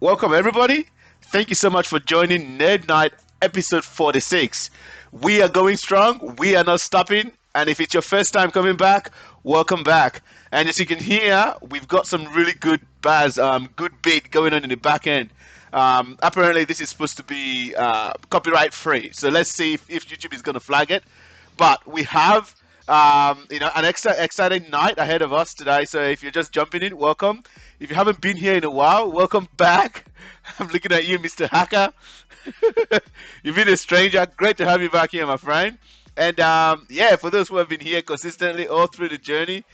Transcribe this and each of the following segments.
Welcome, everybody. Thank you so much for joining NerdKnight episode 46. We are going strong. We are not stopping. And if it's your first time coming back, welcome back. And as you can hear, we've got some really good buzz, good beat going on in the back end. Apparently, this is supposed to be copyright free. So let's see if YouTube is going to flag it. But we have an exciting night ahead of us today. So if you're just jumping in, welcome. If you haven't been here in a while, welcome back. I'm looking at you, Mr. Hacker. You've been a stranger. Great to have you back here, my friend. And for those who have been here consistently all through the journey,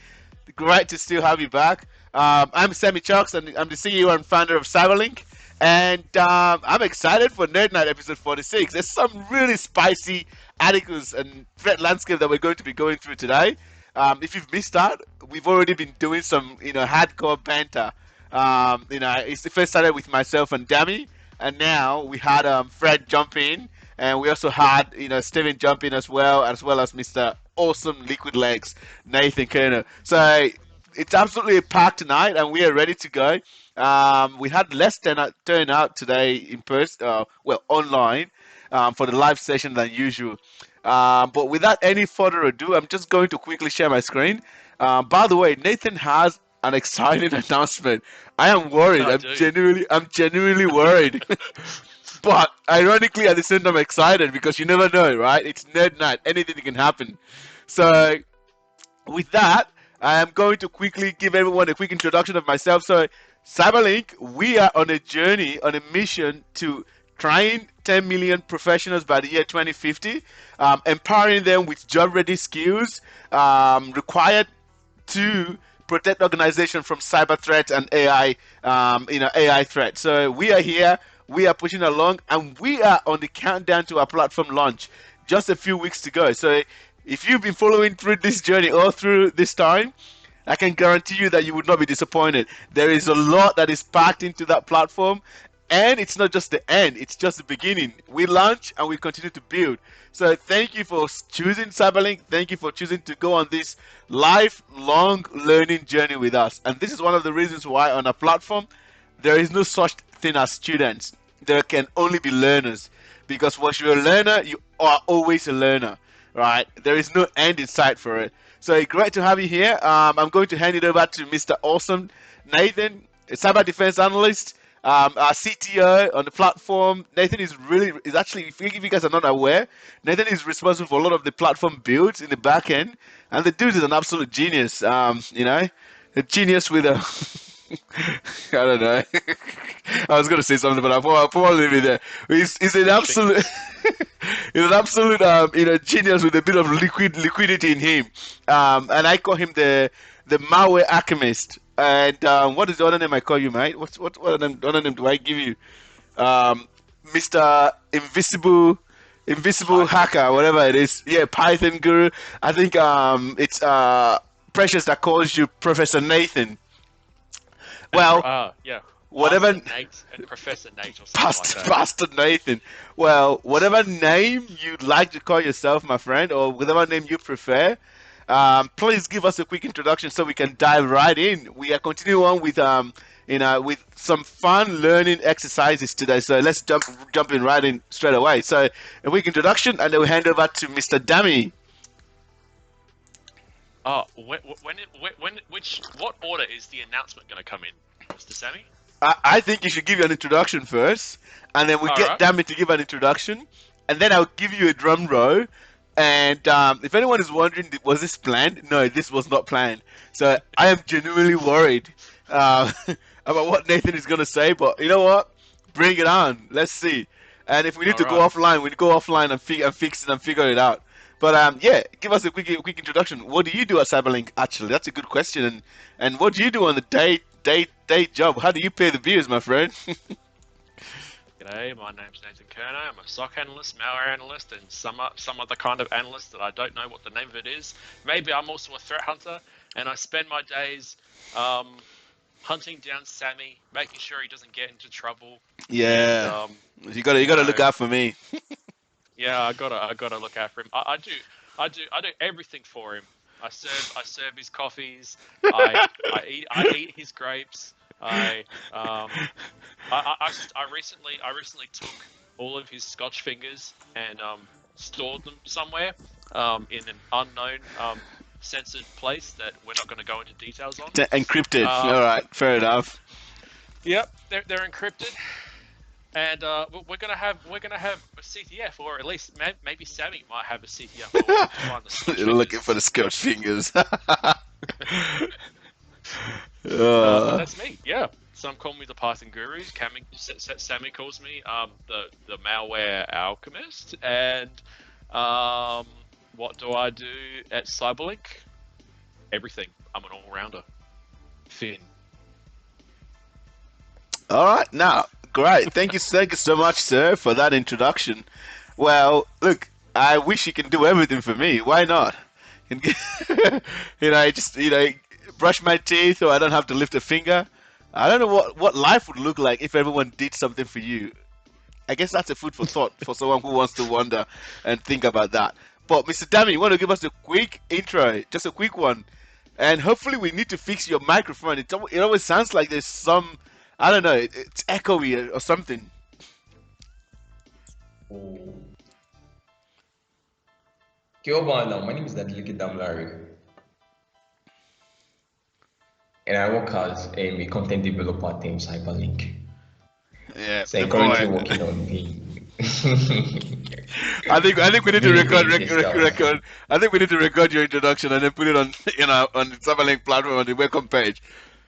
great to still have you back. I'm Sammy Chuks, and I'm the CEO and founder of CyberLynk. And I'm excited for NerdKnight episode 46. There's some really spicy articles and threat landscape that we're going to be going through today. If you've missed out, we've already been doing some, hardcore banter. It's the first started with myself and Dami, and now we had Fred jump in, and we also had, Steven jump in as well as Mr. Awesome Liquid Legs, Nathan Kerner. So it's absolutely a packed tonight, and we are ready to go. We had less turnout today in person, online, for the live session than usual. But without any further ado, I'm just going to quickly share my screen. By the way, Nathan has an exciting announcement. I am worried. I'm genuinely worried. But ironically, at the same time, excited because you never know, right? It's NerdKnight. Anything can happen. So with that, I am going to quickly give everyone a quick introduction of myself. So CyberLynk, we are on a journey, on a mission to train 10 million professionals by the year 2050, empowering them with job-ready skills required to protect organizations from cyber threats and AI threats. So we are here, we are pushing along, and we are on the countdown to our platform launch. Just a few weeks to go. So if you've been following through this journey all through this time, I can guarantee you that you would not be disappointed. There is a lot that is packed into that platform, and it's not just the end, it's just the beginning. We launch and we continue to build. So thank you for choosing CyberLynk. Thank you for choosing to go on this lifelong learning journey with us. And this is one of the reasons why on our platform, there is no such thing as students. There can only be learners. Because once you're a learner, you are always a learner, right? There is no end in sight for it. So great to have you here. I'm going to hand it over to Mr. Awesome Nathan, a cyber defense analyst, our CTO on the platform. Nathan is actually, if you guys are not aware, Nathan is responsible for a lot of the platform builds in the back end, and the dude is an absolute genius. A genius with a I don't know. I was gonna say something, but I'll probably leave it there. He's an absolute, he's an absolute, genius with a bit of liquidity in him. And I call him the malware alchemist. And what is the other name I call you, mate? What other name do I give you? Mr. Invisible Hacker, whatever it is. Yeah, Python Guru. I think it's Precious that calls you Professor Nathan. Well, whatever. Nate and Professor Nate or something like that. Pastor Nathan. Well, whatever name you'd like to call yourself, my friend, or whatever name you prefer, please give us a quick introduction so we can dive right in. We are continuing on with some fun learning exercises today. So let's jump in right in straight away. So a quick introduction, and then we'll hand over to Mr. Dami. Oh, what order is the announcement going to come in, Mr. Sammy? I think you should give you an introduction first, and then we'll get Dami to give an introduction, and then I'll give you a drum roll. And if anyone is wondering, was this planned? No, this was not planned. So I am genuinely worried about what Nathan is going to say, but you know what? Bring it on. Let's see. And if we need to go offline, we go offline and fix it and figure it out. But give us a quick introduction. What do you do at CyberLynk? Actually, that's a good question. And what do you do on the day job? How do you pay the bills, my friend? G'day, my name's Nathan Kerner. I'm a SOC analyst, malware analyst, and some other kind of analyst that I don't know what the name of it is. Maybe I'm also a threat hunter, and I spend my days hunting down Sammy, making sure he doesn't get into trouble. Yeah, and, you gotta look out for me. Yeah, I gotta look after him. I do everything for him. I serve his coffees. I eat his grapes. I um I recently took all of his Scotch fingers and stored them somewhere in an unknown censored place that we're not going to go into details on. Encrypted. All Um, right, fair enough. yep, they're encrypted, and we're gonna have a CTF, or at least maybe Sammy might have a CTF. But we'll have to find the Scotch Looking for fingers. the Scotch fingers. But uh, that's me. Yeah. Some call me the Python guru. Sammy calls me the malware alchemist. And um, what do I do at CyberLynk? Everything. I'm an all rounder. Finn. all right, now, great. Thank you so much, sir, for that introduction. Well, look, I wish you can do everything for me. Why not? You can- just brush my teeth, or I don't have to lift a finger. I don't know what life would look like if everyone did something for you. I guess that's a food for thought for someone who wants to wonder and think about that. But Mr. Dami, you want to give us a quick intro, just a quick one, and hopefully we need to fix your microphone. It always sounds like there's some, I don't know, it's echoey or something. Oh, Kiobana, my name is Nadilike Damlari, and I work as a content developer at Team CyberLynk. Yeah, So the I'm currently boy. working on the I think we need to building record pen tester record. application. I think we need to record your introduction and then put it on on the CyberLink platform on the welcome page.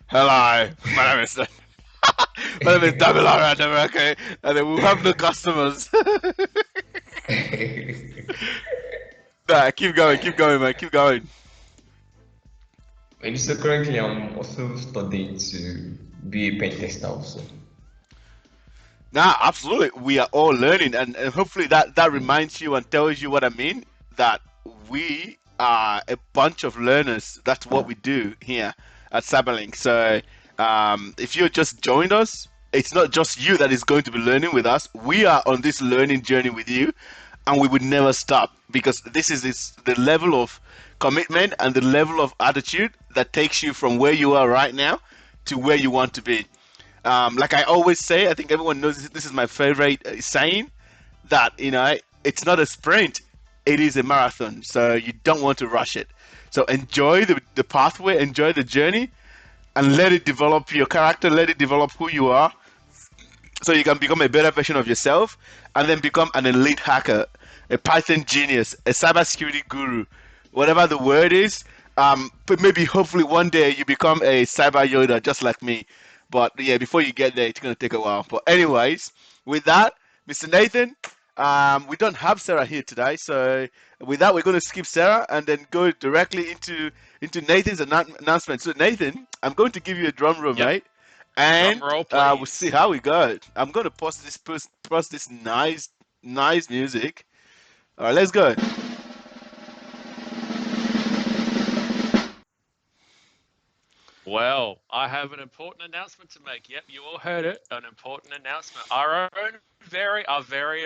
Hello, my name is my name is Davilara, okay, and then we'll have no customers. Nah, keep going, man, keep going. And so currently I'm also studying to be a pen tester also. Nah, absolutely. We are all learning, and hopefully that Mm. reminds you and tells you what I mean. That we are a bunch of learners. That's what we do here at Cyberlink. So, if you just joined us, it's not just you that is going to be learning with us. We are on this learning journey with you, and we would never stop because this the level of commitment and the level of attitude that takes you from where you are right now to where you want to be. Like I always say, I think everyone knows this is my favorite saying that it's not a sprint, it is a marathon. So you don't want to rush it. So enjoy the pathway, enjoy the journey, and let it develop your character, let it develop who you are, so you can become a better version of yourself, and then become an elite hacker, a Python genius, a cybersecurity guru, whatever the word is. But maybe hopefully one day you become a cyber Yoda just like me. But yeah, before you get there, it's gonna take a while. But anyways, with that, Mr. Nathan, we don't have Sarah here today, so with that, we're gonna skip Sarah and then go directly into Nathan's announcement. So Nathan, I'm going to give you a drum roll, Yep. mate, Drum and roll, we'll see please. how we go. I'm gonna pause this nice music. All right, let's go. Well, I have an important announcement to make. Yep, you all heard it. An important announcement. Our very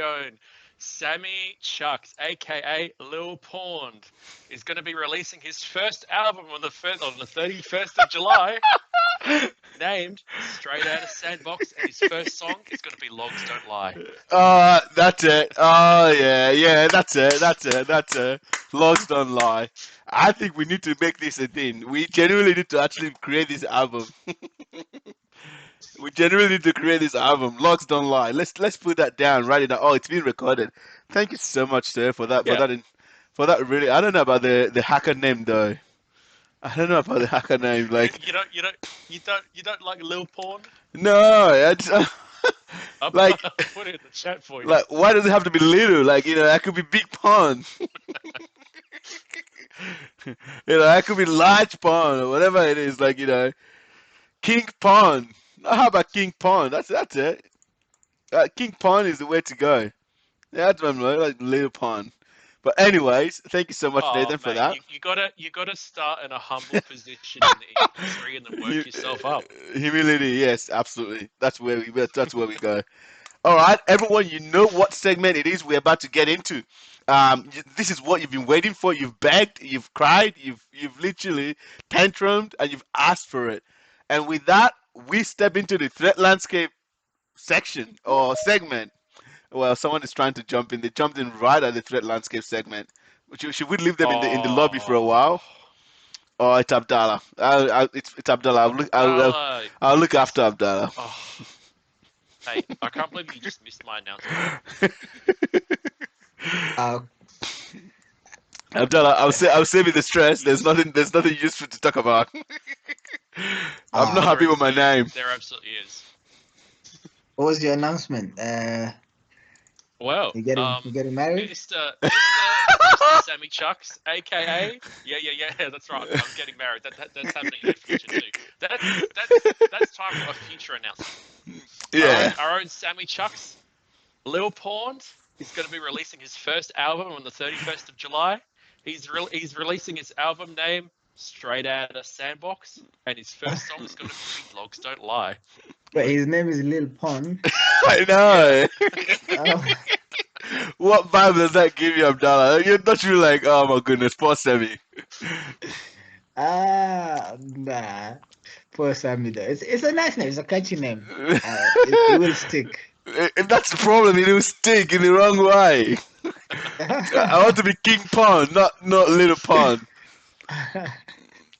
own Sammy Chuks, aka LilPwned, is going to be releasing his first album on the 31st of July, named Straight Outta Sandbox, and his first song is going to be Logs Don't Lie. That's it. Oh yeah, yeah, that's it. Logs don't lie. I think we need to make this a thing. We genuinely need to actually create this album. We genuinely need to create this album. Logs don't lie. Let's put that down. Write it down. Oh, it's been recorded. Thank you so much, sir, for that. Yeah, For that. Really, I don't know about the hacker name though. I don't know about the hacker name. you, Like, you don't you don't you don't like LilPwned? no, I'll, like, I'll put it in the chat for you. like, why does it have to be little? Like, I could be big pond. I could be large pond or whatever it is. Like, King Pond. How about King Pond? That's it. King Pond is the way to go. Yeah, that's what I'm like little pond. But anyways, thank you so much, Oh Nathan, for mate, that. you gotta start in a humble position in the industry and then work Hu- yourself up. Humility, yes, absolutely. That's where we go. All right, everyone, you know what segment it is we're about to get into. This is what you've been waiting for. You've begged, you've cried, you've literally tantrumed, and you've asked for it. And with that, we step into the threat landscape section or segment. Well, someone is trying to jump in. They jumped in right at the threat landscape segment. Should we leave them in the lobby for a Oh, while? Oh, it's Abdallah. It's Abdallah. Abdallah, I'll you look after missed. Abdallah. Oh, hey, I can't believe you just missed my announcement. Uh, Abdallah, I'll save you the stress. There's nothing useful to talk about. I'm not uh, happy with my name. There absolutely is. what was your announcement? Well, You getting married? Mr. Sammy Chuks, aka yeah, that's right. I'm getting married. That's happening in the future too. That's time for a future announcement. Yeah. Our own Sammy Chuks, LilPwned, is going to be releasing his first album on the 31st of July. He's releasing his album name Straight Outta Sandbox, and his first song is going to be Logs Don't Lie. But his name is LilPwned. I know. Oh, What vibe does that give you, Abdallah? You're not really like, oh my goodness, poor Sammy. nah. Poor Sammy though. It's a nice name. It's a catchy name. It will stick. If that's the problem, it will stick in the wrong way. I want to be King Pond, not Little Pond.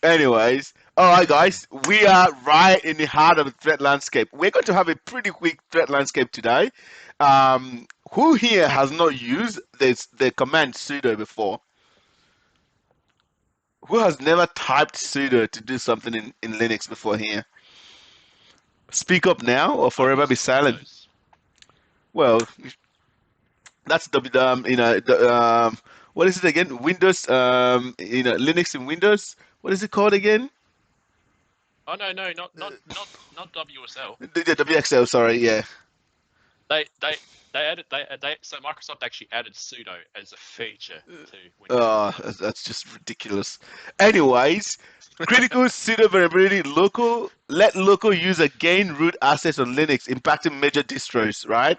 Anyways, all right, guys, we are right in the heart of the threat landscape. We're going to have a pretty quick threat landscape today. Who here has not used the command sudo before? Who has never typed sudo to do something in Linux before here? Speak up now or forever be silent. Well, that's what is it again? Windows, Linux and Windows. What is it called again? Oh no, not WSL. The WXL, sorry, yeah. So Microsoft actually added sudo as a feature to Windows. Oh, that's just ridiculous. Anyways, critical sudo vulnerability let local user gain root access on Linux, impacting major distros, right?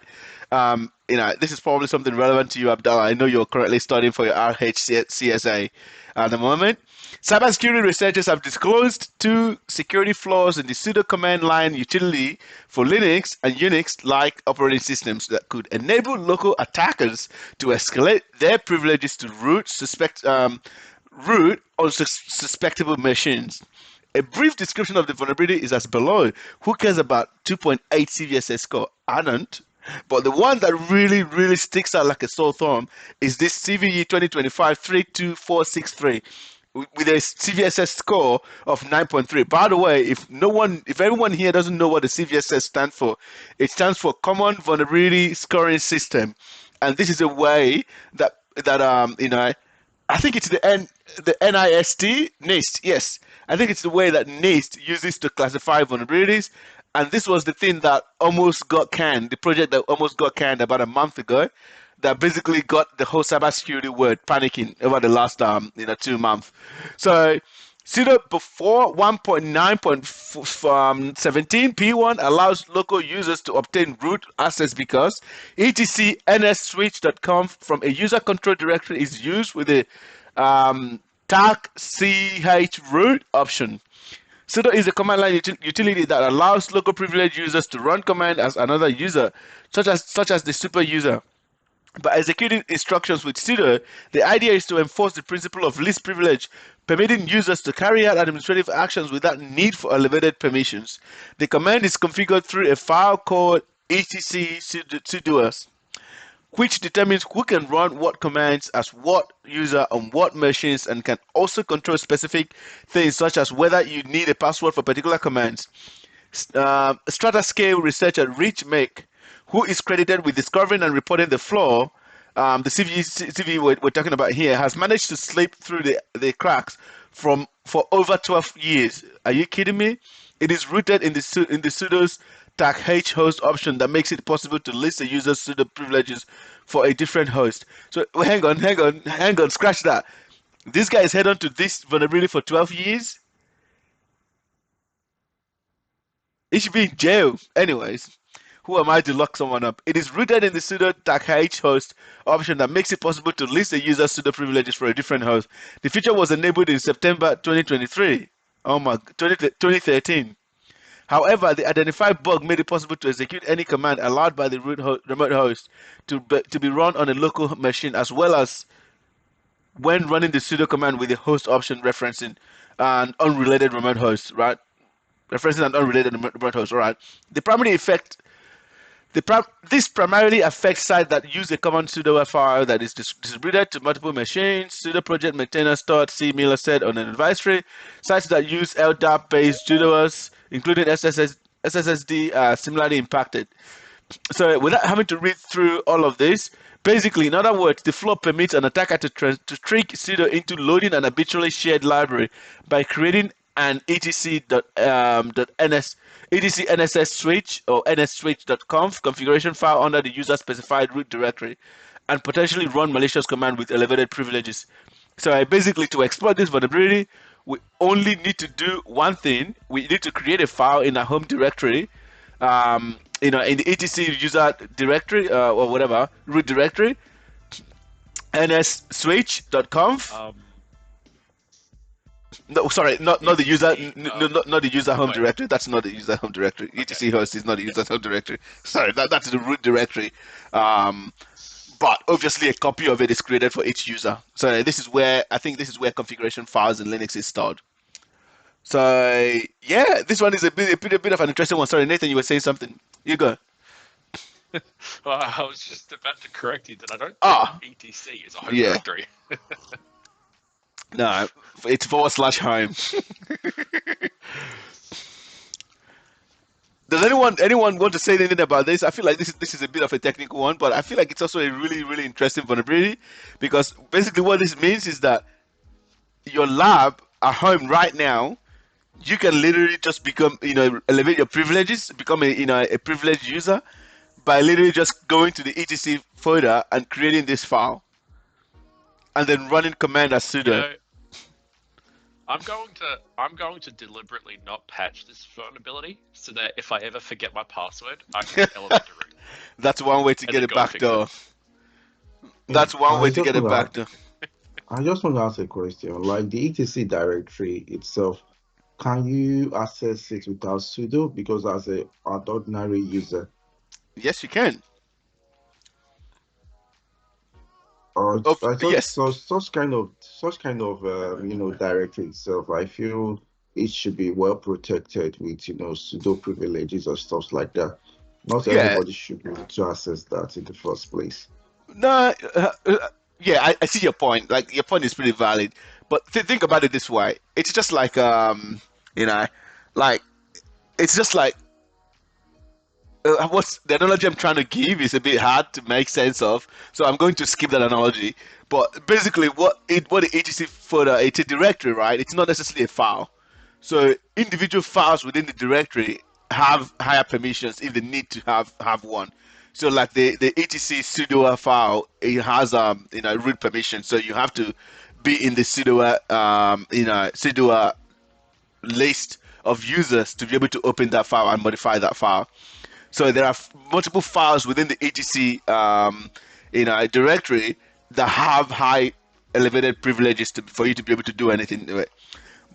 This is probably something relevant to you, Abdallah. I know you're currently studying for your RHCSA at the moment. Cybersecurity researchers have disclosed two security flaws in the sudo command line utility for Linux and Unix-like operating systems that could enable local attackers to escalate their privileges to root on suspectable machines. A brief description of the vulnerability is as below. Who cares about 2.8 CVSS score? I don't. But the one that really, really sticks out like a sore thumb is this CVE 2025-32463 with a CVSS score of 9.3. By the way, if everyone here doesn't know what the CVSS stands for, it stands for Common Vulnerability Scoring System, and this is a way that I think it's the NIST, yes. I think it's the way that NIST uses to classify vulnerabilities. And this was the thing that almost got canned, the project that almost got canned about a month ago, that basically got the whole cybersecurity world panicking over the last 2 months. So sudo before 1.9.17 P1 allows local users to obtain root access because etc nsswitch.conf from a user control directory is used with the tag ch root option. Sudo is a command line utility that allows local privileged users to run command as another user, such as the super user. By executing instructions with sudo, the idea is to enforce the principle of least privilege, permitting users to carry out administrative actions without need for elevated permissions. The command is configured through a file called etc sudoers, which determines who can run what commands as what user on what machines and can also control specific things such as whether you need a password for particular commands. Stratascale researcher Rich Make, who is credited with discovering and reporting the flaw, the CVE we're talking about here, has managed to slip through the cracks for over 12 years. Are you kidding me? It is rooted in the sudo's tag H host option that makes it possible to list a user's sudo privileges for a different host. So hang on, scratch that. This guy has held on to this vulnerability for 12 years. He should be in jail. Anyways, who am I to lock someone up? It is rooted in the sudo tag H host option that makes it possible to list a user's sudo privileges for a different host. The feature was enabled in September 2023. 2013. However, the identified bug made it possible to execute any command allowed by the remote host to be run on a local machine, as well as when running the sudo command with the host option referencing an unrelated remote host, right? Referencing an unrelated remote host, all right? The primary effect this primarily affects sites that use a common sudo file that is distributed to multiple machines. Sudo project maintainers thought C. Miller said on an advisory. Sites that use LDAP-based sudoers, including SSSD, are similarly impacted. So without having to read through all of this, basically, in other words, the flow permits an attacker to trick sudo into loading an habitually shared library by creating an etc nss switch or nsswitch.conf configuration file under the user specified root directory and potentially run malicious command with elevated privileges. So basically, to exploit this vulnerability, we only need to do one thing. We need to create a file in our home directory, in the etc user directory or whatever root directory, nsswitch.conf. No, sorry, not the user, not the user home directory. That's not the user home directory. etc host is not the user home directory. Sorry, that's the root directory. But obviously a copy of it is created for each user. So this is where configuration files in Linux is stored. So yeah, this one is a bit of an interesting one. Sorry, Nathan, you were saying something. You go. Well, I was just about to correct you that I don't think etc is a home directory. No, it's /home. Does anyone want to say anything about this? I feel like this is a bit of a technical one, but I feel like it's also a really, really interesting vulnerability, because basically what this means is that your lab at home right now, you can literally just become, elevate your privileges, become a privileged user by literally just going to the etc folder and creating this file, and then running command as sudo. I'm going to deliberately not patch this vulnerability so that if I ever forget my password, I can elevate the root. That's one way to get it backdoor. That's one way to get it backdoor. I just want to ask a question. Like the etc directory itself, can you access it without sudo? Because as an ordinary user, yes, you can. Or yes. such kind of directory itself, I feel it should be well protected with sudo privileges or stuff like that. Not everybody should be able to access that in the first place. No, yeah, I see your point. Like, your point is pretty valid, but think about it this way. It's just like it's just like what's the analogy I'm trying to give is a bit hard to make sense of, so I'm going to skip that analogy. But basically, what the etc folder, it's a directory, right? It's not necessarily a file. So individual files within the directory have higher permissions if they need to have one. So like the etc sudo file, it has root permission. So you have to be in the sudo sudo list of users to be able to open that file and modify that file. So there are multiple files within the etc directory that have high elevated privileges for you to be able to do anything to it.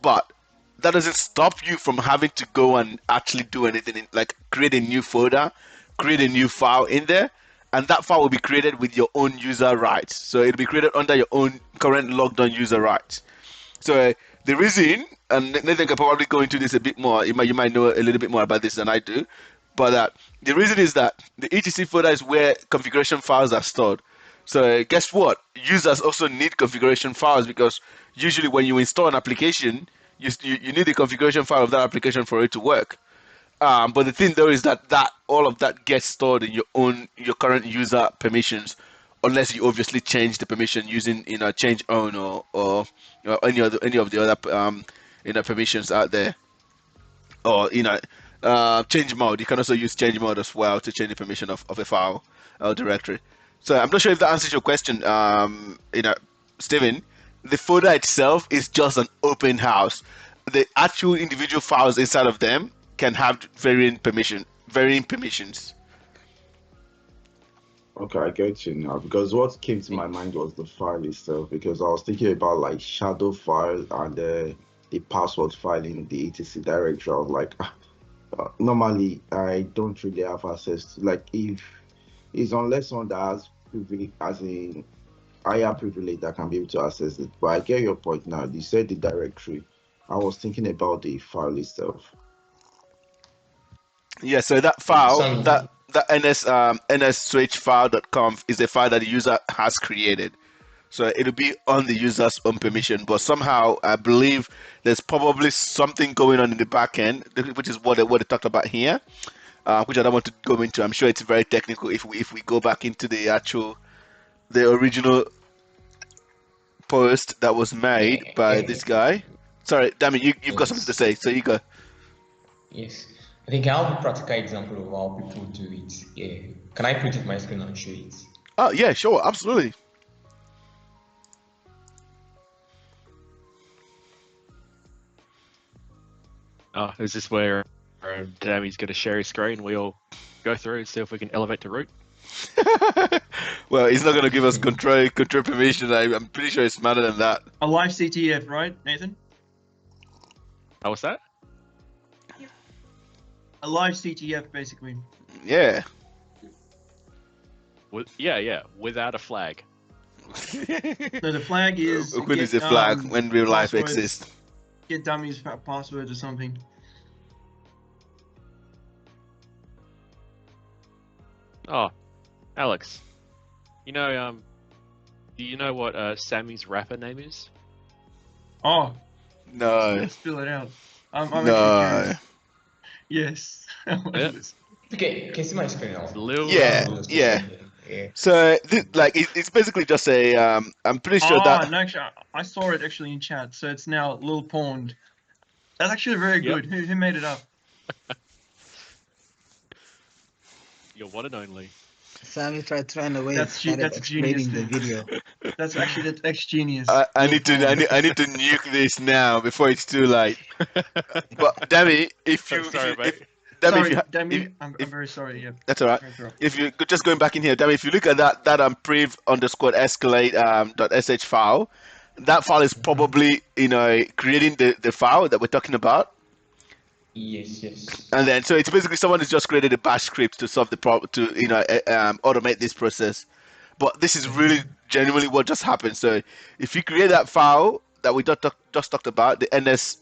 But that doesn't stop you from having to go and actually do anything, like create a new folder, create a new file in there, and that file will be created with your own user rights. So it'll be created under your own current logged on user rights. So the reason, and Nathan can probably go into this a bit more, you might know a little bit more about this than I do, but the reason is that the etc folder is where configuration files are stored. So guess what? Users also need configuration files, because usually when you install an application, you need the configuration file of that application for it to work. But the thing though is that all of that gets stored in your current user permissions, unless you obviously change the permission using change own or any of the other permissions out there, or change mode. You can also use change mode as well to change the permission of a file or directory. So I'm not sure if that answers your question, Steven. The folder itself is just an open house. The actual individual files inside of them can have varying permissions. Okay, I get you now, because what came to my mind was the file itself, because I was thinking about like shadow file and the password file in the etc directory. I was like, normally I don't really have access to, like, if it's unless someone that has privilege, as in higher privilege, that can be able to access it. But I get your point now. You said the directory. I was thinking about the file itself. Yeah, so that file, Sammy, that ns switch file.conf is a file that the user has created. So it'll be on the user's own permission, but somehow I believe there's probably something going on in the back end, which is what they talked about here, which I don't want to go into. I'm sure it's very technical if we go back into the original post that was made by eh, this guy. Sorry, Damien, you've got something to yes, say, so you go. yes. I think I have a practical example of how people do it. Yeah. Can I put it my screen and show it? Oh yeah, sure, absolutely. Oh, is this where Dammy's going to share his screen? We all go through and see if we can elevate to root. Well, he's not going to give us control permission. I'm pretty sure it's smarter than that. A live CTF, right, Nathan? Oh, what's that? A live CTF, basically. Yeah. Yeah, without a flag. So the flag is When is a flag? When real life passwords, exists. Get dummies passwords or something. Oh, Alex. You know, do you know what Sammy's rapper name is? Oh, No. let's fill it out. I'm actually No. curious. Yes. Yeah. Okay, can you see my screen now? Lil. Yeah. Yeah. Yeah. So, it's basically just a. I'm pretty sure that. No, actually, I saw it actually in chat. So it's now LilPwned. That's actually very Yep. good. Who made it up? Your one and only. Sammy tried to run away. That's Started genius, explaining the dude. video. That's genius. I need to nuke this now before it's too late. But Demi, Sorry, mate. Demi, I'm very sorry. Yeah. That's all right. If you just going back in here, Demi, if you look at that priv underscore escalate .sh file, that file is probably creating the file that we're talking about. Yes. And then so it's basically someone who's just created a bash script to solve the problem to automate this process. But this is really genuinely what just happened. So if you create that file that we just talked about, the ns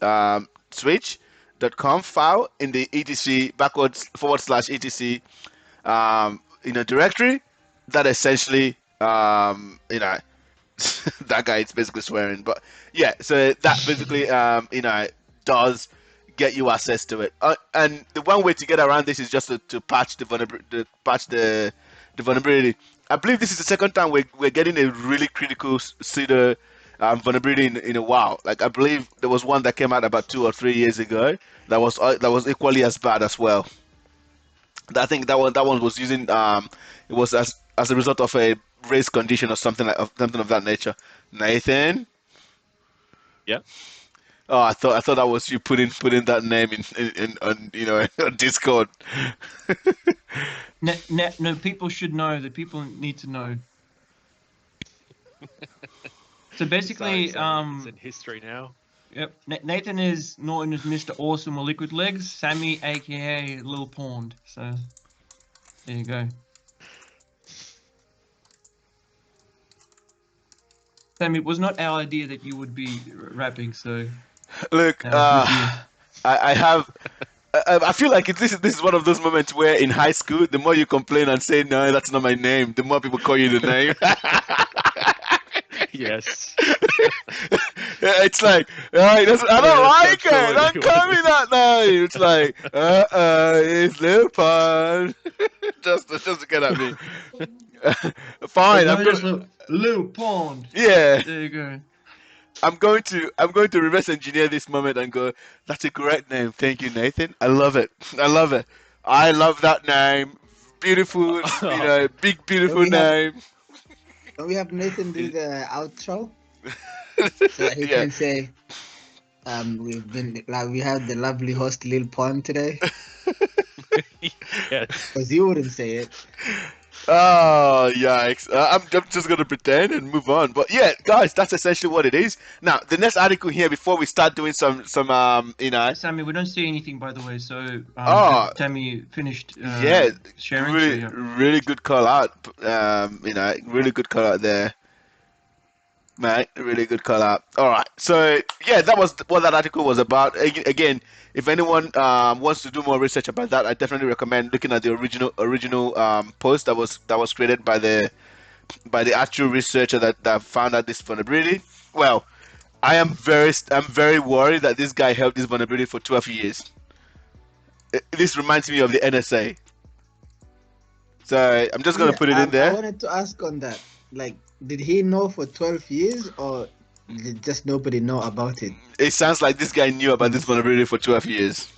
switch.conf file in the etc /etc directory, that essentially that guy is basically swearing. But yeah, so that basically does get you access to it. And the one way to get around this is just to patch the vulnerability. I believe this is the second time we're getting a really critical Sudo vulnerability in a while. Like I believe there was one that came out about 2 or 3 years ago that was equally as bad as well. I think that one was using it was as a result of a race condition or something of that nature. Nathan. Yeah. Oh, I thought that was you putting that name in on on Discord. No, people should know. The people need to know. So basically, It's in history now. Yep. Nathan is known as Mr. Awesome or Liquid Legs. Sammy, aka LilPwned. So there you go. Sammy, it was not our idea that you would be rapping. So Look, I feel like this is one of those moments where in high school, the more you complain and say no, that's not my name, the more people call you the name. Yes. It's like, I don't like it. Don't call me that name. It's like, it's LilPwned. just to get at me. Fine. I'm just LilPwned. Yeah. There you go. I'm going to reverse engineer this moment and go, that's a great name. Thank you, Nathan. I love it. I love that name. Beautiful, big beautiful name. Can we have Nathan do the outro? So that he can say, we have the lovely host LilPwned today. Yes. Because you wouldn't say it. Oh, yikes. I'm just going to pretend and move on. But yeah, guys, that's essentially what it is. Now, the next article here, before we start doing some Sammy, we don't see anything, by the way. So oh, Tammy finished yeah, sharing. So really, yeah. really good call out. Really good call out there. Mate, really good call out. All right, so yeah, that was what that article was about. Again, if anyone wants to do more research about that, I definitely recommend looking at the original post that was created by the actual researcher that found out this vulnerability. Well, I'm very worried that this guy held this vulnerability for 12 years. This reminds me of the NSA. So I'm just gonna Yeah, put it in I there. wanted to ask on that. Like, did he know for 12 years, or did just nobody know about it? It sounds like this guy knew about this vulnerability for 12 years,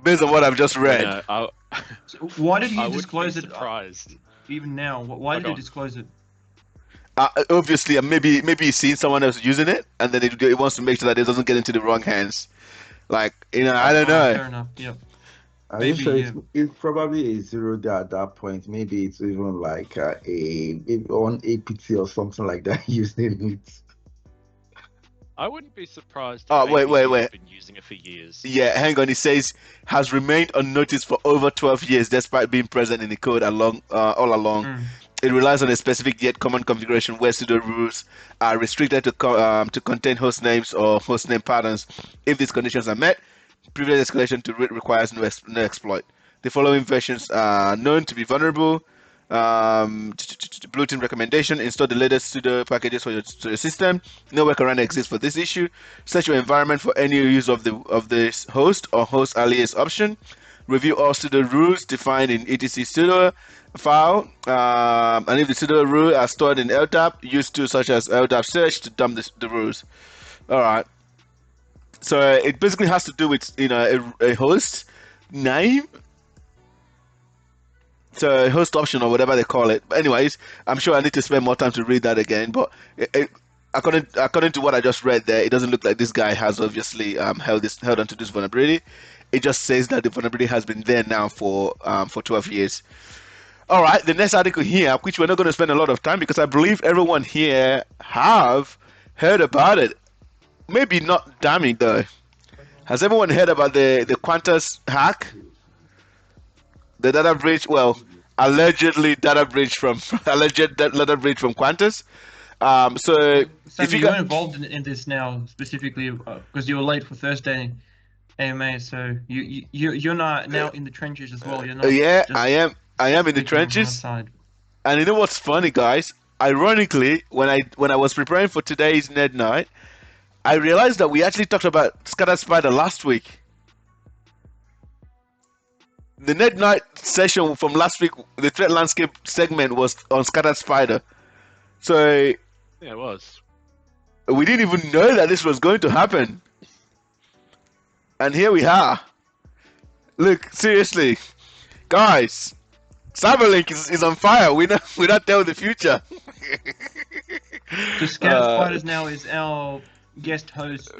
based on what I've just You read. know, So why did he I wouldn't be disclose it surprised. even now? Why did go he on. disclose it? Obviously, maybe he's seen someone else using it, and then he wants to make sure that it doesn't get into the wrong hands. Like, I don't know. Fair enough. Yeah. Are you Maybe, sure yeah. it's probably a zero there at that point? Maybe it's even like maybe on APT or something like that using it. I wouldn't be surprised Oh, if wait, wait, APT has wait. been using it for years. Yeah, hang on. He says has remained unnoticed for over 12 years, despite being present in the code all along. It relies on a specific yet common configuration where pseudo rules are restricted to contain host names or host name patterns. If these conditions are met, previous escalation to root requires no exploit. The following versions are known to be vulnerable. Blue team recommendation: install the latest pseudo packages for your system. No workaround exists for this issue. Search your environment for any use of this host or host alias option. Review all pseudo rules defined in etc pseudo file, and if the pseudo rules are stored in LDAP, use tools such as LDAP search to dump the rules. All right. So it basically has to do with a host name, so a host option or whatever they call it. But anyways, I'm sure I need to spend more time to read that again. But according to what I just read there, it doesn't look like this guy has obviously held onto this vulnerability. It just says that the vulnerability has been there now for 12 years. All right, the next article here, which we're not going to spend a lot of time because I believe everyone here have heard about it. Maybe not damning though. Has everyone heard about the Qantas hack? The data breach, well, allegedly data breach from alleged data breach from Qantas. So Sammy, if you you're got, involved in this now specifically because you were late for Thursday AMA. So you're not now in the trenches as well. You're not yeah, just I am in the speaking on the trenches. outside. And you know what's funny, guys? Ironically, when I was preparing for today's Ned Night, I realized that we actually talked about Scattered Spider last week. The Ned Night session from last week, the threat landscape segment was on Scattered Spider. So Yeah, it was. we didn't even know that this was going to happen. And here we are. Look, seriously, guys, CyberLynk is on fire. We not tell the future. So Scattered Spiders now is our guest host,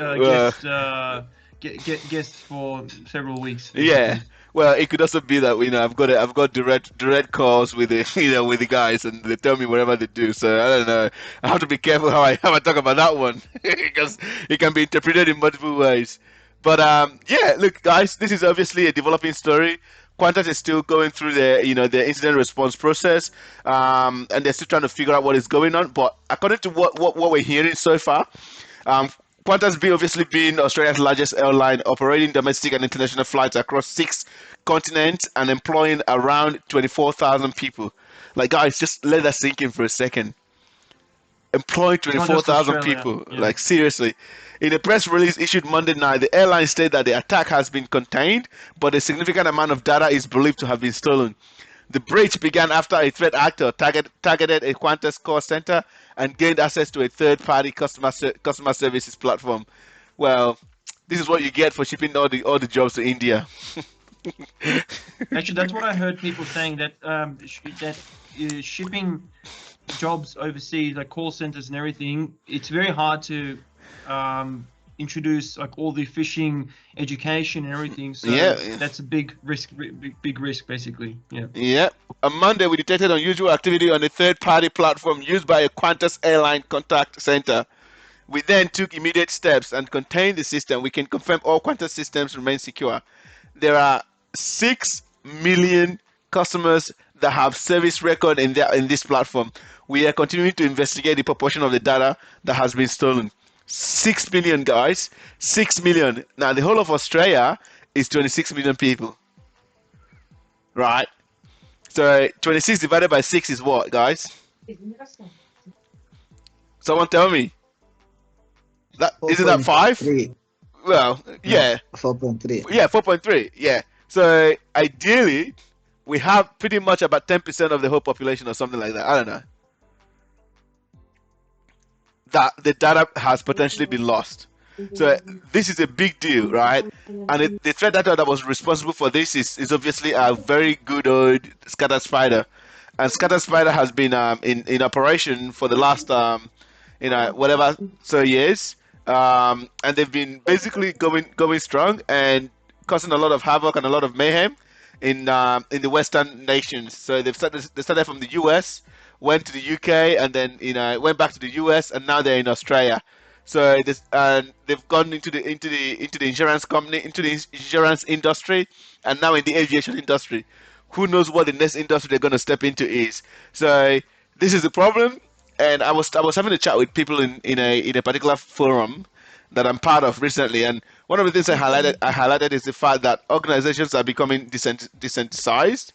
guest for several weeks. Yeah. Well, it could also be that I've got direct calls with the with the guys, and they tell me whatever they do. So I don't know. I have to be careful how I talk about that one because it can be interpreted in multiple ways. But yeah, look, guys, this is obviously a developing story. Qantas is still going through their incident response process, and they're still trying to figure out what is going on. But according to what we're hearing so far, Qantas obviously being Australia's largest airline, operating domestic and international flights across 6 continents and employing around 24,000 people. Like, guys, just let that sink in for a second. Employing It's not just 24,000 Australia, people. yeah. Like, seriously. In a press release issued Monday night, the airline stated that the attack has been contained, but a significant amount of data is believed to have been stolen. The breach began after a threat actor targeted a Qantas call center and gained access to a third-party customer services platform. Well, this is what you get for shipping all the jobs to India. Actually, that's what I heard people saying that shipping jobs overseas, like call centers and everything, it's very hard to introduce like all the phishing education and everything. So Yeah. that's a big risk, big risk basically. Yeah. Yeah. On Monday, we detected unusual activity on a third-party platform used by a Qantas airline contact center. We then took immediate steps and contained the system. We can confirm all Qantas systems remain secure. There are 6 million customers that have service record in this platform. We are continuing to investigate the proportion of the data that has been stolen. 6 million, guys. 6 million. Now, the whole of Australia is 26 million people. Right? So 26 divided by 6 is what, guys? Someone tell me. That isn't that 5? 4.3. Well, yeah. No, 4.3. Yeah, 4.3. Yeah. So ideally, we have pretty much about 10% of the whole population or something like that. I don't know. That the data has potentially been lost. So this is a big deal, right? And the threat actor that was responsible for this is obviously a very good old Scatter Spider. And Scatter Spider has been in operation for the last whatever years. And they've been basically going strong and causing a lot of havoc and a lot of mayhem in the Western nations. So they started from the US, went to the UK, and then went back to the US, and now they're in Australia. So they've gone into the insurance company, into the insurance industry, and now in the aviation industry. Who knows what the next industry they're going to step into is? So this is the problem. And I was having a chat with people in a particular forum that I'm part of recently, and one of the things I highlighted is the fact that organizations are becoming desensitized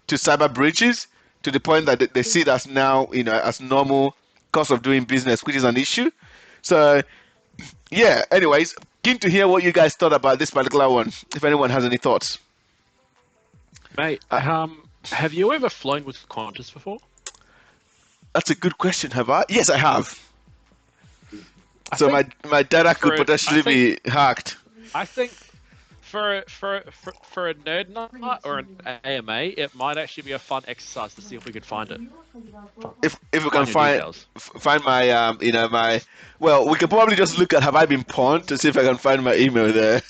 to cyber breaches to the point that they see it as now as normal cost of doing business, which is an issue. So yeah. Anyways, keen to hear what you guys thought about this particular one. If anyone has any thoughts, Mate, have you ever flown with Qantas before? that's a good question. Have I? Yes, I have. So my data could potentially be hacked. I think for a NerdKnight or an AMA, it might actually be a fun exercise to see if we could find it. If we can find my my we can probably just look at have I been pawned to see if I can find my email there.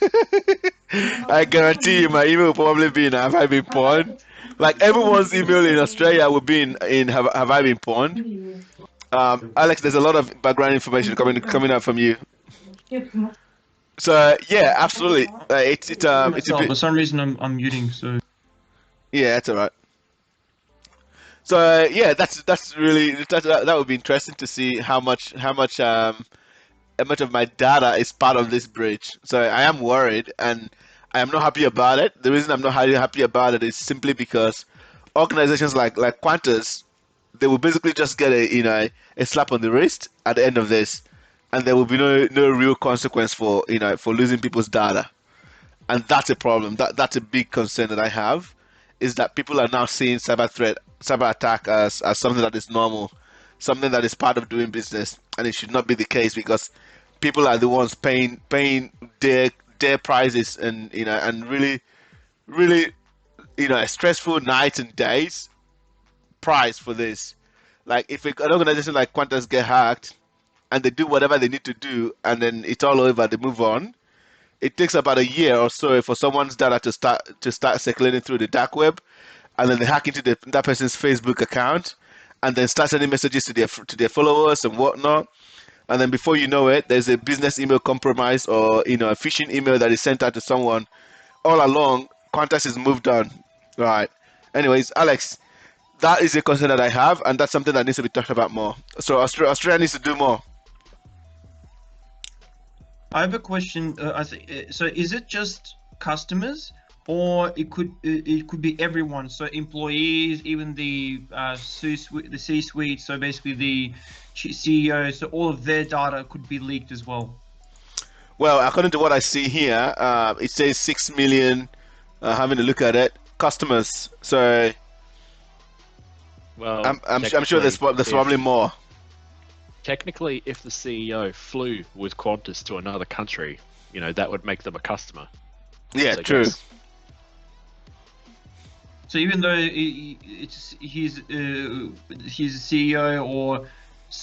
I guarantee you my email will probably be in have I been pawned. Like everyone's email in Australia will be in have I been pawned. Alex, there's a lot of background information coming out from you. So yeah, absolutely. It's a bit... For some reason I'm muting. So yeah, that's alright. So yeah, that's really that would be interesting to see how much of my data is part of this breach. So I am worried and I am not happy about it. The reason I'm not happy about it is simply because organizations like Qantas, they will basically just get a slap on the wrist at the end of this, and there will be no real consequence for losing people's data, and that's a problem. That's a big concern that I have, is that people are now seeing cyber attack as something that is normal, something that is part of doing business, and it should not be the case because people are the ones paying their prices and and really a stressful nights and days price for this. Like if an organization like Qantas get hacked and they do whatever they need to do and then it's all over, they move on. It takes about a year or so for someone's data to start circulating through the dark web, and then they hack into that person's Facebook account and then start sending messages to their followers and whatnot. And then before you know it, there's a business email compromise or a phishing email that is sent out to someone. All along, Qantas is moved on. Right. Anyways, Alex, that is a concern that I have, and that's something that needs to be talked about more. So Australia needs to do more. I have a question. So is it just customers, or it could be everyone? So employees, even the C-suite. So basically the CEO. So all of their data could be leaked as well. Well, according to what I see here, it says 6 million. Having a look at it, customers. So well, I'm sure there's probably more. Technically, if the CEO flew with Qantas to another country, that would make them a customer. Yeah, true. So even though he's a CEO or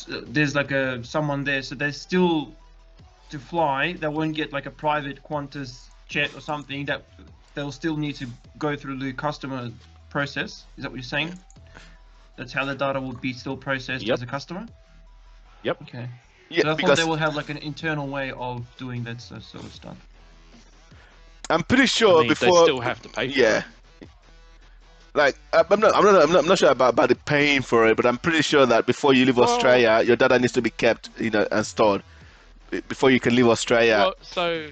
there's like someone there, so there's still to fly, they won't get like a private Qantas jet or something. That they'll still need to go through the customer process. Is that what you're saying? That's how the data will be still processed Yep. as a customer? Yep. Okay. Yeah, So I thought because they will have like an internal way of doing that sort of stuff. I'm pretty I sure mean, before. they still have to pay for Yeah. it. Like I'm not sure about the paying for it, but I'm pretty sure that before you leave Well- Australia, your data needs to be kept, and stored before you can leave Australia. Well, so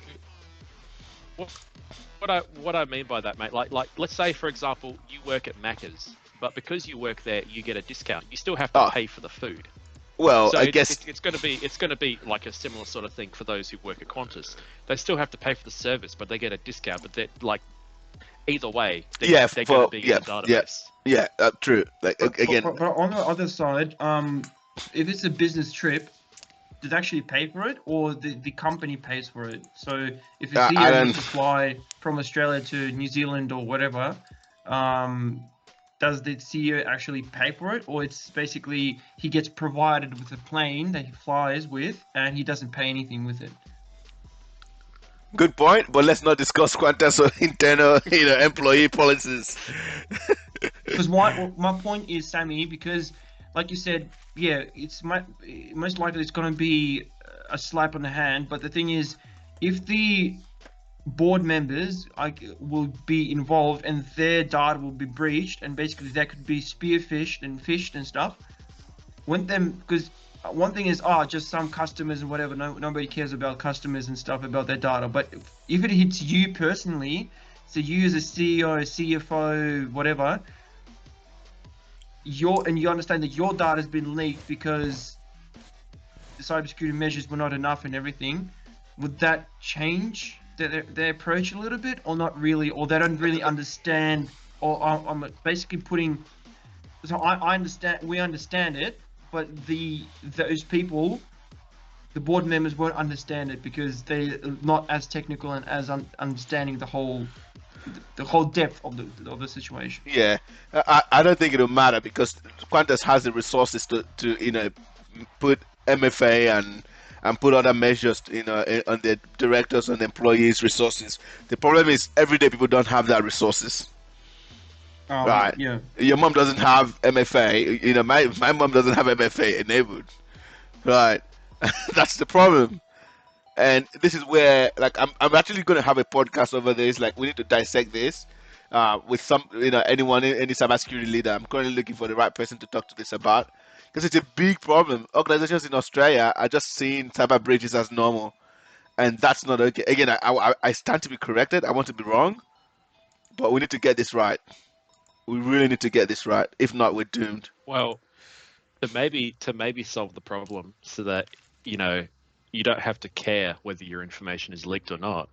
what I mean by that, mate, like let's say for example you work at Macca's, but because you work there, you get a discount. You still have to Oh. pay for the food. Well, So I guess it's going to be like a similar sort of thing for those who work at Qantas. They still have to pay for the service, but they get a discount. But they're like either way, they're going to be in the database. Yeah, true. Like again, But on the other side, if it's a business trip, do they actually pay for it, or the company pays for it? So if a I CEO don't- needs to fly from Australia to New Zealand or whatever, does the CEO actually pay for it, or it's basically he gets provided with a plane that he flies with, and he doesn't pay anything with it? good point. But let's not discuss Qantas or internal, employee policies. Because my point is, Sammy, because like you said, yeah, it's most likely it's going to be a slap on the hand. But the thing is, if the board members will be involved and their data will be breached, and basically that could be spearfished and fished and stuff, because one thing is just some customers and whatever, nobody cares about customers and stuff about their data. But if it hits you personally, so you as a CEO, CFO, whatever, you understand that your data has been leaked because the cybersecurity measures were not enough and everything, would that change their approach a little bit, or not really, or they don't really understand? Or I'm basically putting, so I understand, we understand it, but those people, the board members, won't understand it because they're not as technical and as understanding the whole depth of the situation. Yeah, I don't think it'll matter because Qantas has the resources to put MFA and put other measures on the directors and employees' resources. The problem is everyday people don't have that resources. Right. Yeah. Your mom doesn't have MFA. My mom doesn't have MFA enabled. Right. That's the problem. And this is where, like, I'm actually going to have a podcast over this. Like, we need to dissect this with some, anyone, any cybersecurity leader. I'm currently looking for the right person to talk to this about because it's a big problem. Organizations in Australia are just seeing cyber breaches as normal, and that's not okay. Again, I stand to be corrected. I want to be wrong, but we need to get this right. We really need to get this right. If not, we're doomed. Well, to maybe solve the problem so that you don't have to care whether your information is leaked or not,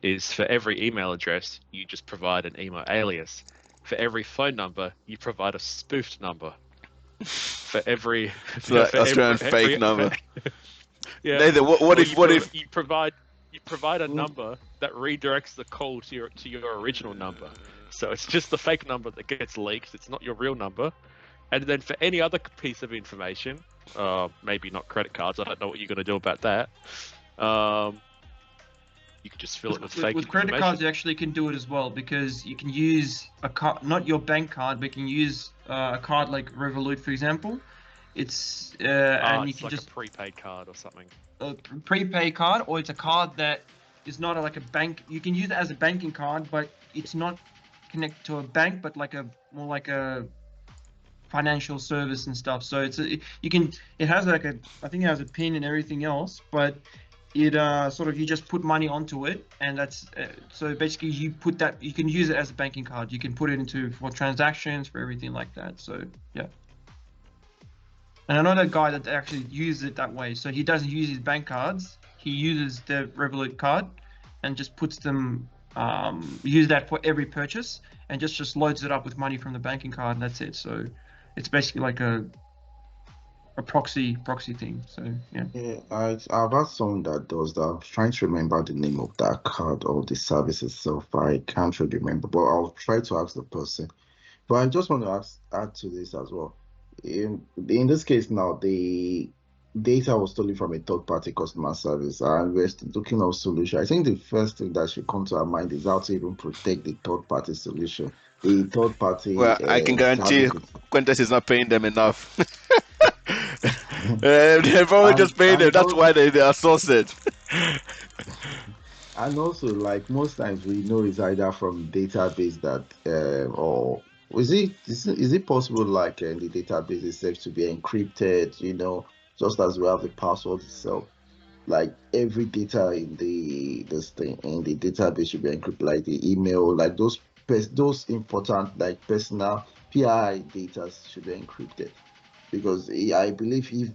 is for every email address you just provide an email alias. For every phone number you provide a spoofed number. For every Australian fake number. Yeah. Nathan, what if you provide a number that redirects the call to your original number? So it's just the fake number that gets leaked. It's not your real number. And then for any other piece of information, maybe not credit cards. I don't know what you're going to do about that. You can just fill it with fake With credit information. cards, you actually can do it as well, because you can use a card, not your bank card, but you can use a card like Revolut, for example. It's and you it's can like just a prepaid card or something. a prepaid card, or it's a card that is not like a bank. You can use it as a banking card, but it's not connected to a bank, but more like a financial service and stuff. So it has I think it has a pin and everything else, but it you just put money onto it, and that's so basically you can use it as a banking card. You can put it for transactions, for everything like that. So yeah. And I know that guy that actually uses it that way. So he doesn't use his bank cards. He uses the Revolut card and just puts them, use that for every purchase, and just loads it up with money from the banking card, and that's it. So it's basically like a proxy thing. So yeah. Yeah, I've had someone that does that. I'm trying to remember the name of that card or the service itself. I can't really remember, but I'll try to ask the person. But I just want to add to this as well. In this case now, data was stolen from a third-party customer service, and we're looking at solution. I think the first thing that should come to our mind is how to even protect the third-party solution, the third-party Well, I can guarantee service. you, Quintus is not paying them enough. They're probably just paying them. And That's why they outsource it. and also, like most times, we know it's either from database that, or is it possible, like the database itself to be encrypted? Just as we have the password itself, like every data in this thing in the database should be encrypted, like the email, like those important like personal PII data should be encrypted, because I believe if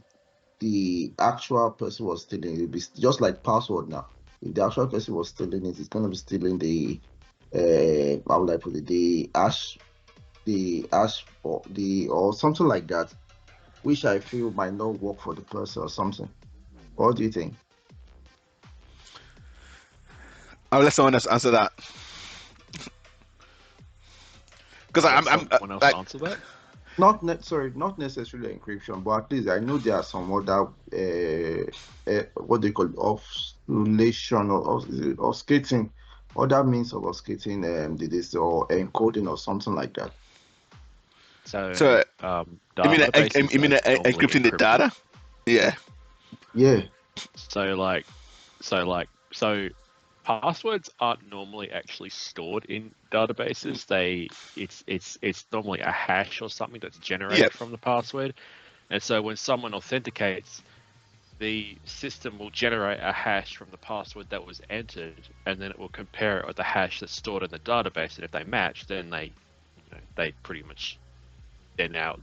the actual person was stealing it, it'd be just like password now. If the actual person was stealing it, it's gonna be stealing the how would I put it, the hash or something like that, which I feel might not work for the person or something. What do you think? I'll let someone else answer that. Because Let I'm someone else like, answer that. Not necessarily encryption, but at least I know there are some other what they call it, oscillation or skating, other means of skating this or encoding or something like that. So, so you mean databases you mean are normally encrypting the encrypted. data? Yeah. Yeah. So passwords aren't normally actually stored in databases. It's normally a hash or something that's generated Yep. from the password. And so when someone authenticates, the system will generate a hash from the password that was entered, and then it will compare it with the hash that's stored in the database. And if they match, then they pretty much they're now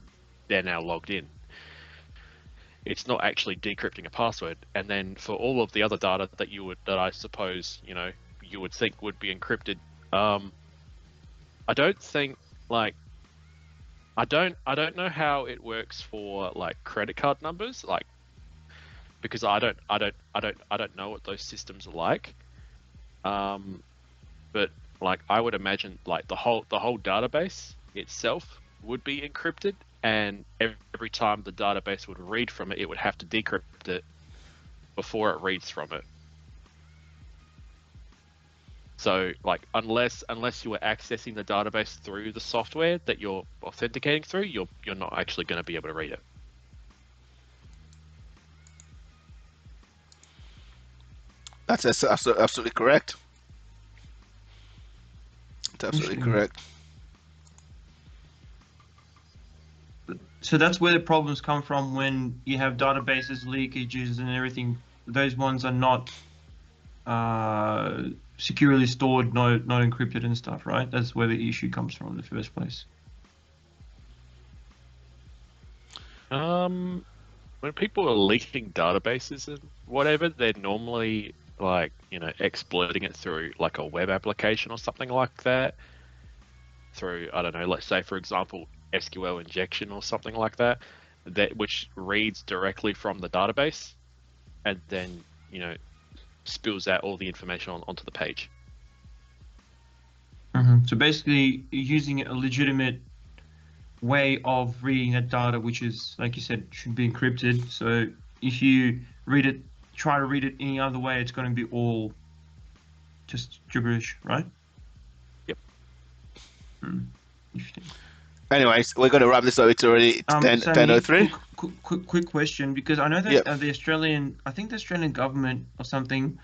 logged in. It's not actually decrypting a password. And then for all of the other data that I suppose you would think would be encrypted, I don't think I don't know how it works for like credit card numbers, like, because I don't know what those systems are like. But like I would imagine like the whole database itself would be encrypted, and every time the database would read from it, it would have to decrypt it before it reads from it. So like unless you were accessing the database through the software that you're authenticating through, you're not actually going to be able to read it. That's absolutely correct. That's absolutely Interesting. correct. So that's where the problems come from when you have databases, leakages, and everything. Those ones are not securely stored, not encrypted and stuff, right? That's where the issue comes from in the first place. When people are leaking databases and whatever, they're normally like exploiting it through like a web application or something like that. Through, I don't know, let's say for example SQL injection or something like that, which reads directly from the database and then spills out all the information onto the page. So basically, using a legitimate way of reading that data, which is, like you said, should be encrypted. So if you try to read it any other way, it's going to be all just gibberish, right? Yep. Interesting. Anyways, we're going to wrap this up. It's already 10:03. Quick question, because I know that Yep. the Australian government or something,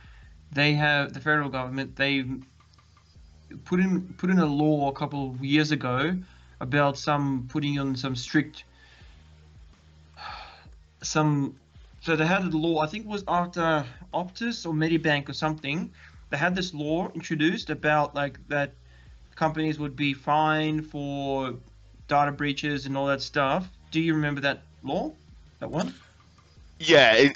they have the federal government. They put in a law a couple of years ago about putting on some strict So they had a law. I think it was after Optus or Medibank or something. They had this law introduced about like that companies would be fined for data breaches and all that stuff. Do you remember that law? That one? Yeah,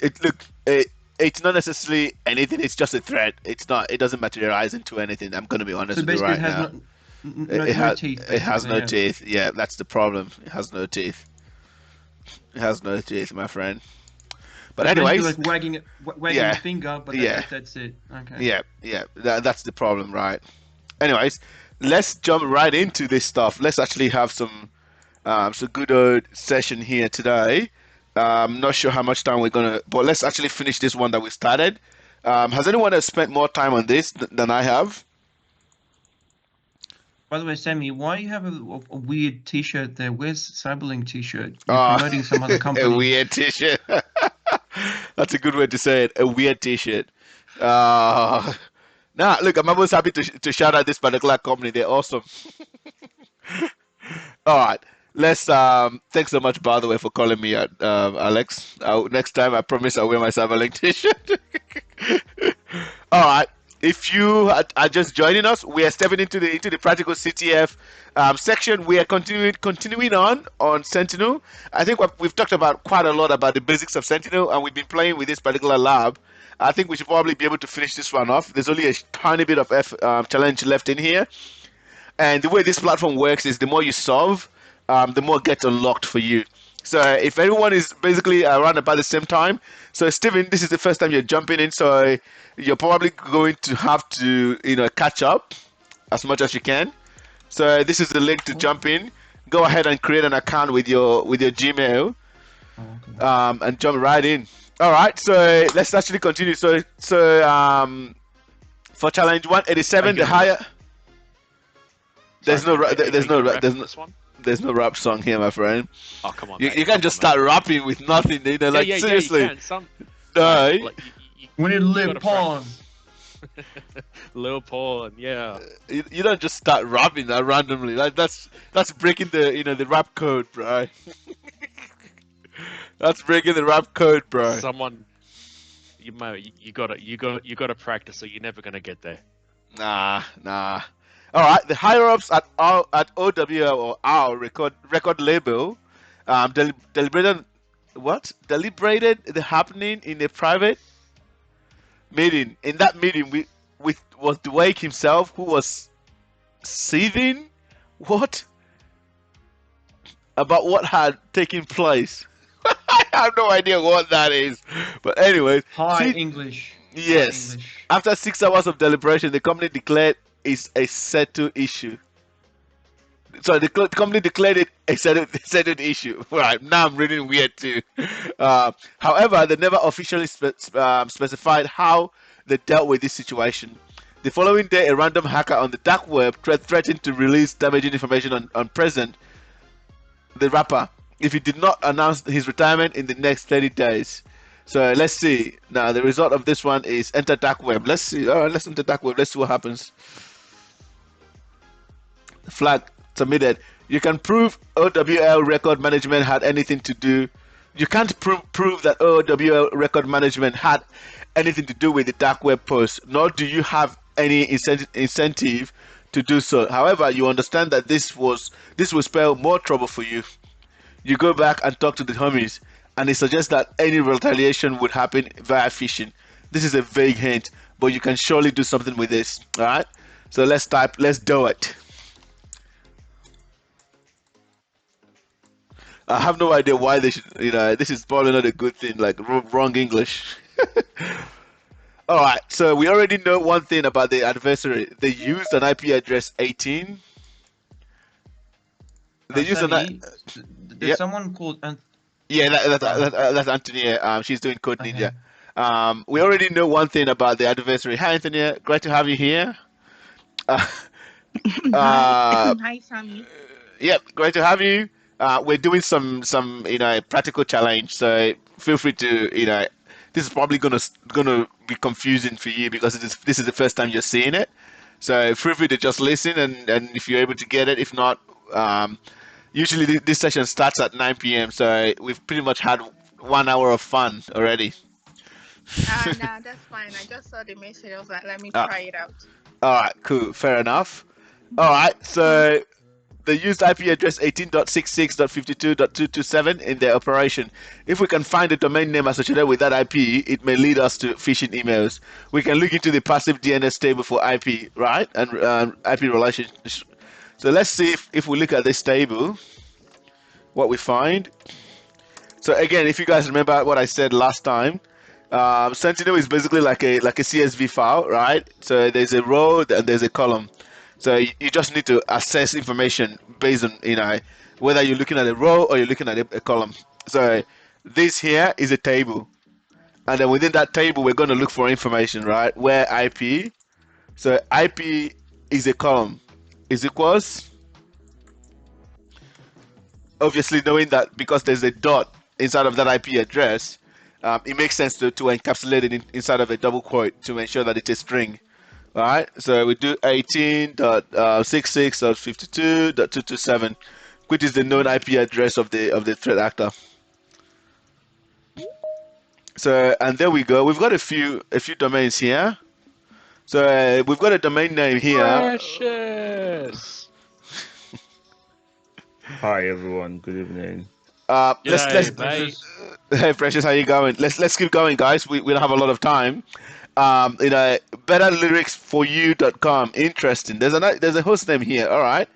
it's not necessarily anything. It's just a threat. It's not. It doesn't materialize into anything. I'm going to be honest So with you basically, right it has now. no teeth. It has Basically, no yeah. teeth. Yeah, that's the problem. It has no teeth. It has no teeth, my friend. But It's basically anyways, like wagging yeah, a finger, but yeah. that's it. Okay. yeah. That's the problem, right? Anyways, let's jump right into this stuff. Let's actually have some good old session here today. I'm not sure how much time we're gonna, but let's actually finish this one that we started. Has anyone else spent more time on this than I have? By the way, Sammy, why do you have a weird T-shirt there? Where's CyberLynk T-shirt? You're promoting some other company. A weird T-shirt. That's a good way to say it. A weird T-shirt. Nah, look, I'm always happy to shout out this particular company. They're awesome. All right. Let's thanks so much, by the way, for calling me out, Alex. Next time I promise I'll wear my CyberLynk t-shirt. All right. If you are just joining us, we are stepping into the practical CTF section. We are continuing on Sentinel. I think we've talked about quite a lot about the basics of Sentinel, and we've been playing with this particular lab. I think we should probably be able to finish this one off. There's only a tiny bit of challenge left in here. And the way this platform works is the more you solve, the more gets unlocked for you. So if everyone is basically around about the same time, so Steven, this is the first time you're jumping in, so you're probably going to have to, catch up as much as you can. So this is the link to jump in. Go ahead and create an account with your Gmail, and jump right in. All right, so let's actually continue. So for challenge 187, the higher. There's no this one. There's no rap song here, my friend. Oh, come on. You can't just start rapping with nothing, seriously. Yeah, you can. No. We need LilPwned. LilPwned, yeah. You don't just start rapping that randomly. That's breaking the rap code, bro. That's breaking the rap code, bro. Someone, you gotta practice, or you're never gonna get there. Nah. All right, the higher ups at OWL or our record label, deliberated the happening in a private meeting. In that meeting, was Dwayne himself who was seething. What about what had taken place? I have no idea what that is, but anyways. English. Yes. English. After 6 hours of deliberation, the company declared it's a settled issue. So the company declared it a settled issue. Right, now I'm reading weird too. However, they never officially specified how they dealt with this situation. The following day, a random hacker on the dark web threatened to release damaging information on President, the rapper, if he did not announce his retirement in the next 30 days. So let's see. Now the result of this one is enter dark web. Let's see. All right, let's enter dark web. Let's see what happens. Flag submitted. You can prove OWL record management had anything to do. You can't prove that OWL record management had anything to do with the dark web post, nor do you have any incentive to do so. However, you understand that this will spell more trouble for you. You go back and talk to the homies, and it suggests that any retaliation would happen via phishing. This is a vague hint, but you can surely do something with this. All right. So let's do it. I have no idea why they should, this is probably not a good thing, like wrong English. All right, so we already know one thing about the adversary. They used an IP address 18. They used There's someone called that's Antonia. She's doing Code Ninja. We already know one thing about the adversary. Hi, Antonia. Great to have you here. Hi, Sammy. Yep, great to have you. We're doing some practical challenge, so feel free to this is probably gonna be confusing for you because this is the first time you're seeing it. So feel free to just listen, and if you're able to get it, if not, usually this session starts at 9 p.m. So we've pretty much had 1 hour of fun already. Nah, that's fine. I just saw the message. I was like, let me try it out. All right, cool, fair enough. All right, so they used IP address 18.66.52.227 in their operation. If we can find a domain name associated with that IP, it may lead us to phishing emails. We can look into the passive DNS table for IP, right? And IP relations. So let's see if we look at this table, what we find. So again, if you guys remember what I said last time, Sentinel is basically like a CSV file, right? So there's a row and there's a column. So you just need to access information based on whether you're looking at a row or you're looking at a column. So this here is a table, and then within that table we're going to look for information, right? Where IP. So IP is a column, is equals, obviously knowing that because there's a dot inside of that IP address, it makes sense to encapsulate it inside of a double quote to ensure that it's a string. All right, so we do 18.66.52.227, which is the known IP address of the threat actor. So, and there we go. We've got a few domains here. So we've got a domain name here. Precious. Hi everyone, good evening. Let's G'day, mate. Hey Precious, how you going? Let's keep going, guys. We don't have a lot of time. betterlyricsforyou.com. Interesting. There's a host name here. All right.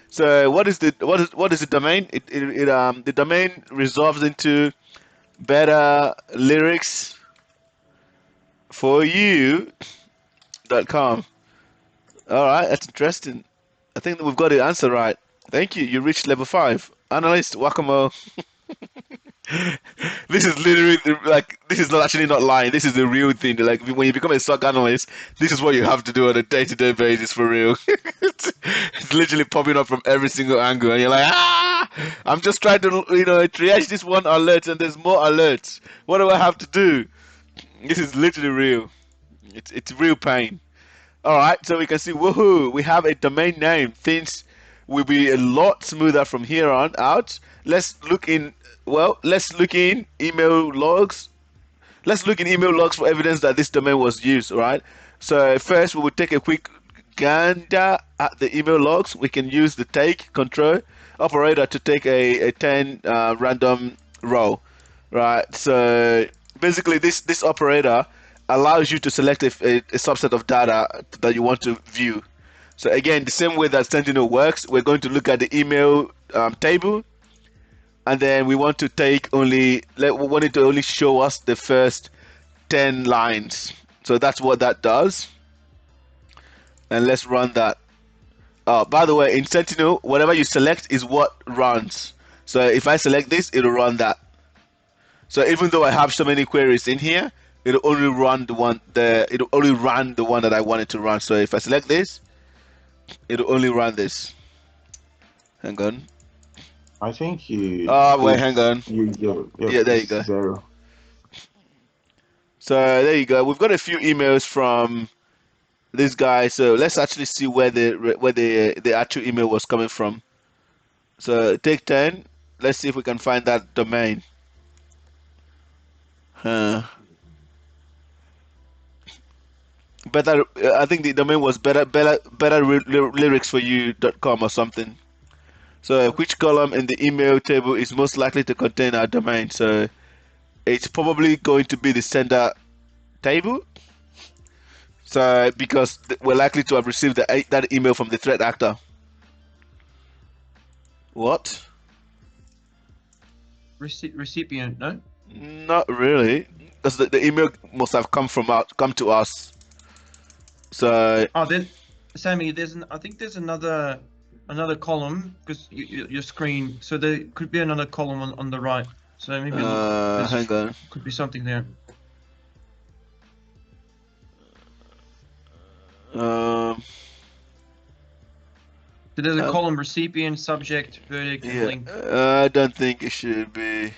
So what is the domain? The domain resolves into betterlyricsforyou.com. All right, that's interesting. I think that we've got the answer right. Thank you. You reached level 5. Analyst Wakamo. This is literally like, this is not actually not lying. This is the real thing. Like when you become a SOC analyst, this is what you have to do on a day-to-day basis for real. It's literally popping up from every single angle, and you're like, I'm just trying to triage this one alert, and there's more alerts. What do I have to do? This is literally real. It's real pain. All right, so we can see, woohoo, we have a domain name. Things will be a lot smoother from here on out. Let's look in email logs. Let's look in email logs for evidence that this domain was used, all right? So first we will take a quick gander at the email logs. We can use the take control operator to take a 10 random row, right? So basically this operator allows you to select a subset of data that you want to view. So again, the same way that Sentinel works, we're going to look at the email table, and then we want to we want it to only show us the first 10 lines. So that's what that does. And let's run that. By the way, in Sentinel, whatever you select is what runs. So if I select this, it'll run that. So even though I have so many queries in here, it'll only run the one that I wanted to run. So if I select this, it'll only run this. Hang on. I think you. Wait, hang on. Yeah, there you go. 0. So there you go. We've got a few emails from this guy. So let's actually see where the actual email was coming from. So take 10. Let's see if we can find that domain. I think the domain was betterlyricsforyou.com or something. So which column in the email table is most likely to contain our domain? So it's probably going to be the sender table. So because we're likely to have received that email from the threat actor. What? Recipient, no? Not really, because the email must have come to us. So. Oh, then, Sammy, I think there's another column, because your screen. So there could be another column on the right. So maybe hang on. Could be something there. So there's a column: recipient, subject, verdict, and link. I don't think it should be.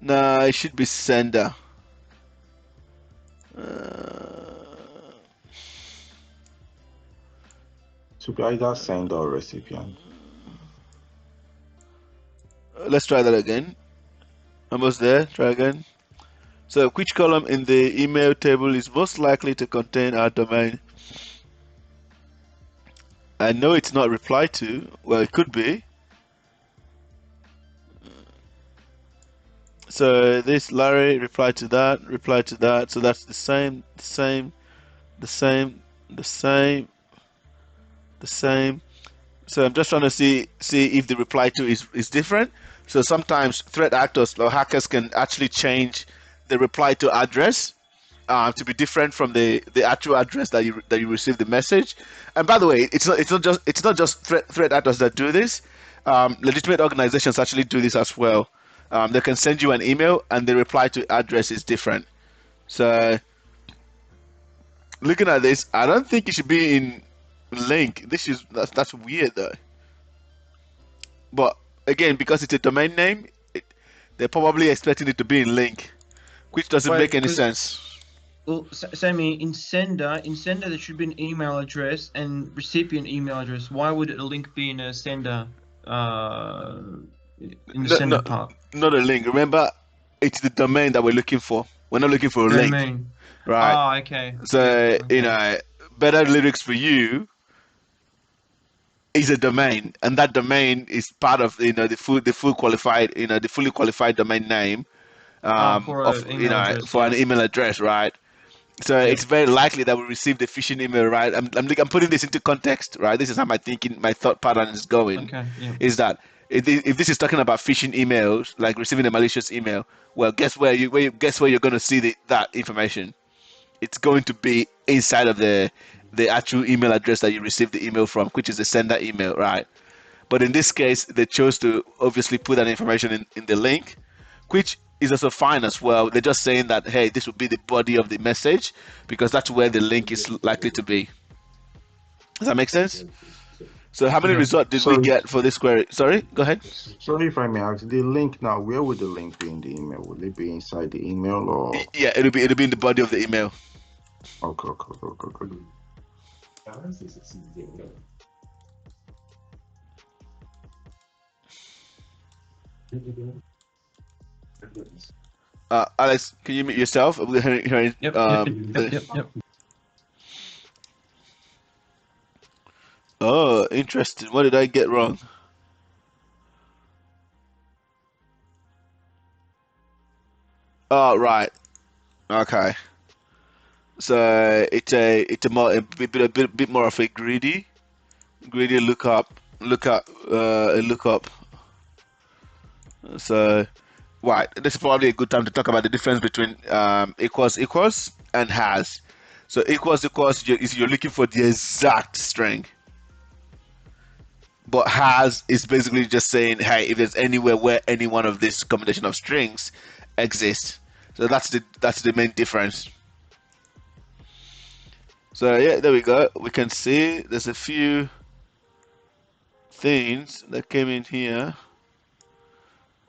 No, it should be sender. To be either sender or recipient. Let's try that again. Almost there. Try again. So which column in the email table is most likely to contain our domain? I know it's not reply to. Well, it could be. So this Larry replied to that. So that's the same. So I'm just trying to see if the reply to is different. So sometimes threat actors or hackers can actually change the reply to address to be different from the actual address that you received the message. And by the way, it's not just threat actors that do this. Legitimate organizations actually do this as well. They can send you an email, and the reply to address is different. So, looking at this, I don't think it should be in link. That's weird though. But again, because it's a domain name, they're probably expecting it to be in link, which doesn't make any sense. Well, Sammy, in sender, there should be an email address and recipient email address. Why would a link be in a sender? In the sender part. Not a link. Remember, it's the domain that we're looking for. We're not looking for a link, right? Ah, okay. So okay. better lyrics for you is a domain, and that domain is part of the fully qualified domain name for an email address, right? So it's very likely that we received a phishing email, right? I'm putting this into context, right? This is how my thought pattern is going. Okay, yeah. Is that if this is talking about phishing emails, like receiving a malicious email, well, guess where you're going to see that information? It's going to be inside of the actual email address that you received the email from, which is the sender email, right? But in this case, they chose to obviously put that information in the link, which is also fine as well. They're just saying that, hey, this will be the body of the message because that's where the link is likely to be. Does that make sense? So how many results did we get for this query? Sorry, go ahead. Sorry if I may ask, the link now, where would the link be in the email? Will it be inside the email or? Yeah, it'll be in the body of the email. Okay. Alex, can you mute yourself? Yep. Oh, interesting. What did I get wrong? Oh, right. Okay. So it's a bit more of a greedy lookup. So, right. This is probably a good time to talk about the difference between equals and has. So equals you're looking for the exact string. But has is basically just saying, hey, if there's anywhere where any one of this combination of strings exists. So that's the main difference. So yeah, there we go. We can see there's a few things that came in here.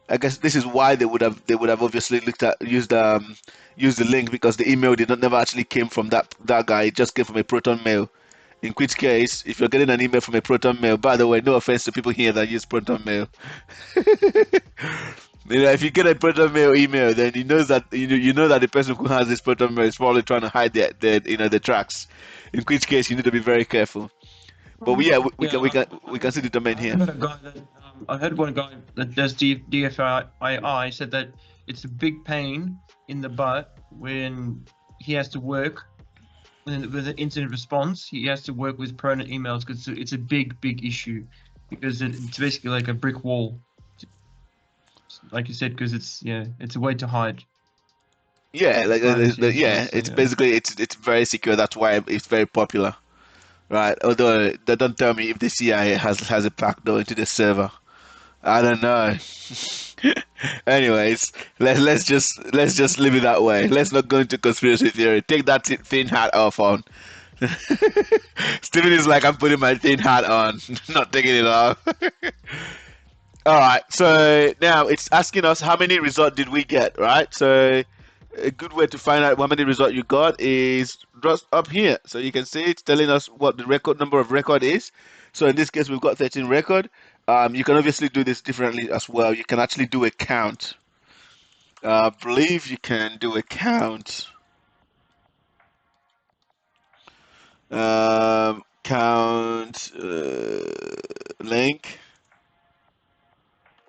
I guess this is why they would have obviously used the link, because the email never actually came from that guy. It just came from a Proton mail. In which case, if you're getting an email from a Proton mail, by the way, no offense to people here that use Proton mail. If you get a Proton mail email, then you know that the person who has this Proton mail is probably trying to hide the tracks. In which case, you need to be very careful. But we can see the domain here. I heard one guy that does DFII said that it's a big pain in the butt when he has to work with an incident response. He has to work with Proton emails because it's a big issue, because it's basically like a brick wall, like you said, because it's a way to hide. Yeah, it's basically it's very secure. That's why it's very popular, right? Although they don't tell me if the CIA has a backdoor into the server. I don't know. Anyways, let's just leave it that way. Let's not go into conspiracy theory. Take that thin hat off on. Steven is like, I'm putting my thin hat on, not taking it off. All right, so now it's asking us how many results did we get, right? So a good way to find out how many results you got is just up here. So you can see it's telling us what the number of record is. So in this case, we've got 13 record. You can obviously do this differently as well. You can actually do a count. I believe you can do a count. Count link.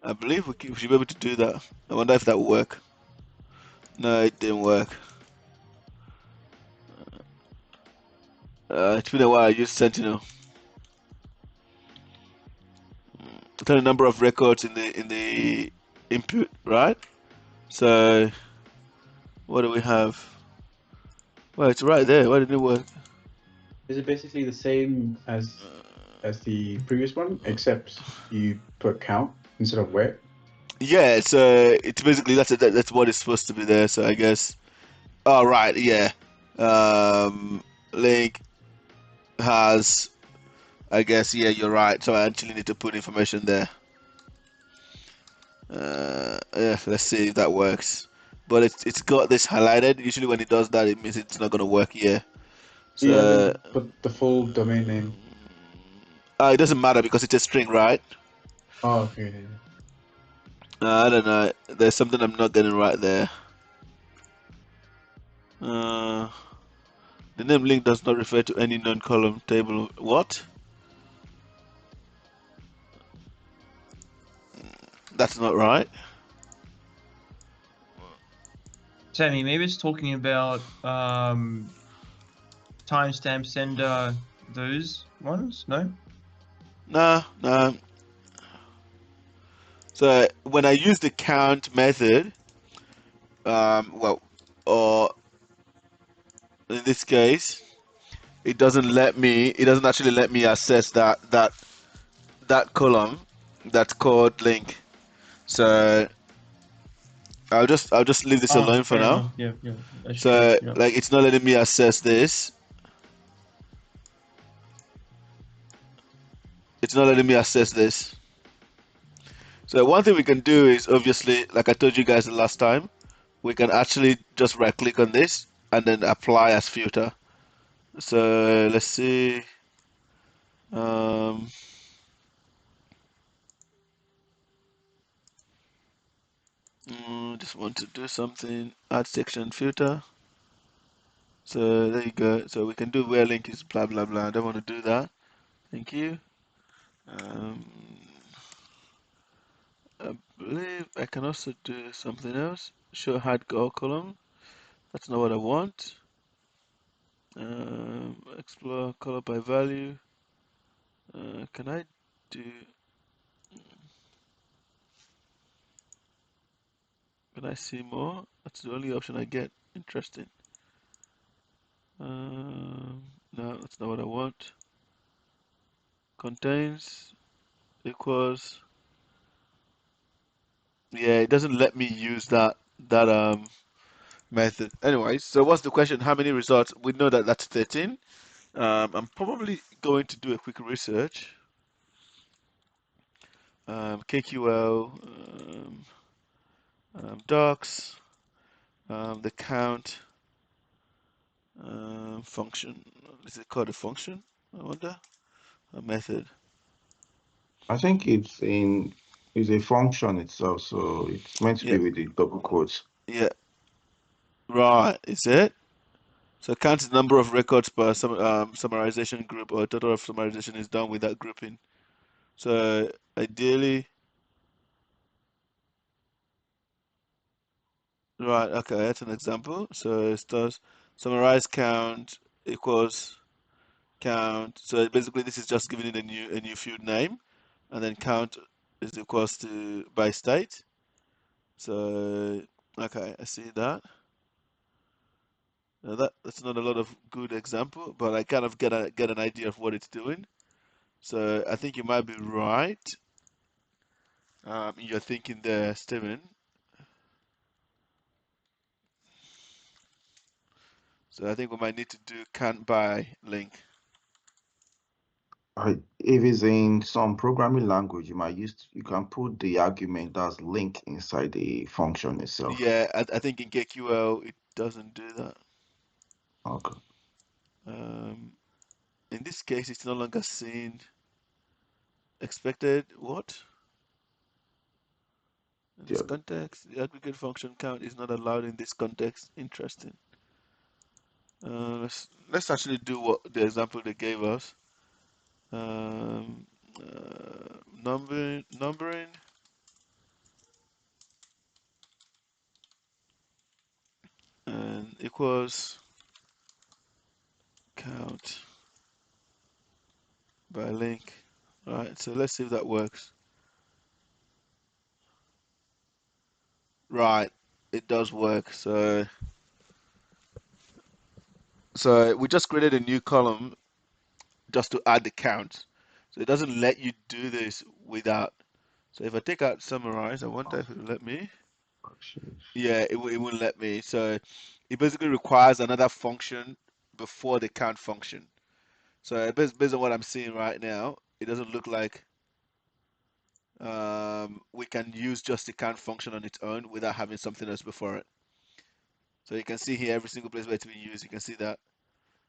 I believe we should be able to do that. I wonder if that will work. No, it didn't work. It's been a while. I used Sentinel. The number of records in the input, right? So what do we have? Well, it's right there. Why didn't it work? Is it basically the same as the previous one, except you put count instead of where? Yeah, so it's basically that's what it's supposed to be there. So I guess. Oh right, yeah. Link has. I guess yeah, you're right. So I actually need to put information there. Yeah, let's see if that works. But it's got this highlighted. Usually when it does that, it means it's not gonna work. Yeah. Yeah, So but the full domain name. it doesn't matter because it's a string, right? Oh, okay. I don't know. There's something I'm not getting right there. Uh, the name link does not refer to any non-column table. What? That's not right. Sammy, maybe it's talking about timestamp sender, those ones, no? Nah, nah. So when I use the count method, well, or in this case, it doesn't let me. It doesn't actually let me access that column that's called link. So I'll just leave this Oh, alone for fair now. enough. Yeah, yeah, that's true. So Yeah. like it's not letting me access this. It's not letting me access this. So one thing we can do is obviously, like I told you guys the last time, we can actually just right click on this and then apply as filter. So let's see. Um, just want to do something. Add section filter. So there you go. So we can do where link is blah blah blah. I don't want to do that. Thank you. Um, I believe I can also do something else. Show hardcore column. That's not what I want. Explore color by value. Can I do? Can I see more? That's the only option I get. Interesting. No, that's not what I want. Contains equals. Yeah, it doesn't let me use that method. Anyways, so what's the question? How many results? We know that that's 13. I'm probably going to do a quick research. KQL, docs, the count function. Is it called a function? I wonder. A method. I think it's a function itself, so it's meant to Yeah, be with the double quotes. yeah. Right. Is it? So count the number of records per summarization group or total of summarization is done with that grouping. So ideally, right, okay, that's an example. So it does summarize count equals count. So basically this is just giving it a new field name, and then count is equals to by state. So okay, I see that. Now that's not a lot of good example, but I kind of get an idea of what it's doing. So I think you might be right. You're thinking there, Steven. So I think we might need to do can't buy link. If it's in some programming language, you can put the argument as link inside the function itself. Yeah, I think in KQL it doesn't do that. Okay. Um, in this case, it's no longer seen expected. What? In this Yeah. context, the aggregate function count is not allowed in this context. Interesting. Let's actually do what the example they gave us. Um, numbering, and equals count by link. All right, so let's see if that works. Right, it does work. So we just created a new column just to add the count. So it doesn't let you do this without. So if I take out summarize, I wonder if it will let me. Functions. Yeah, it won't let me. So it basically requires another function before the count function. So based on what I'm seeing right now, it doesn't look like we can use just the count function on its own without having something else before it. So you can see here every single place where it's being used, you can see that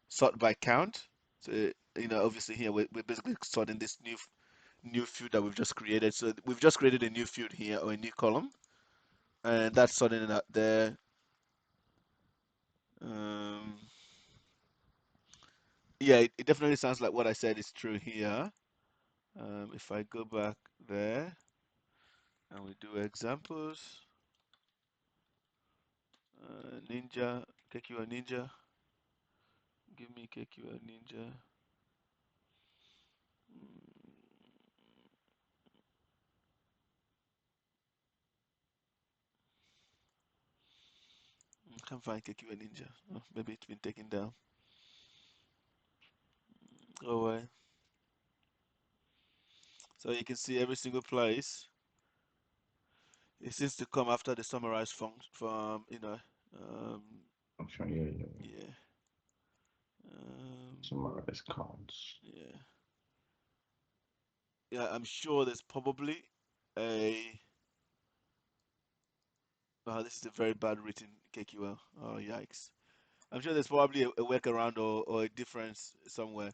sort by count. So obviously here we're basically sorting this new field that we've just created. So we've just created a new field here or a new column, and that's sorting it out there. Um, yeah, it definitely sounds like what I said is true here. If I go back there and we do examples, Ninja, KQA Ninja, give me KQA Ninja. Can't find KQA Ninja. Oh, maybe it's been taken down. Go away. So you can see every single place. It seems to come after the summarized function from, um, Function, yeah. yeah, Summarize counts. yeah, yeah. I'm sure there's probably a. Oh, this is a very bad written KQL. Oh, yikes. I'm sure there's probably a workaround or a difference somewhere.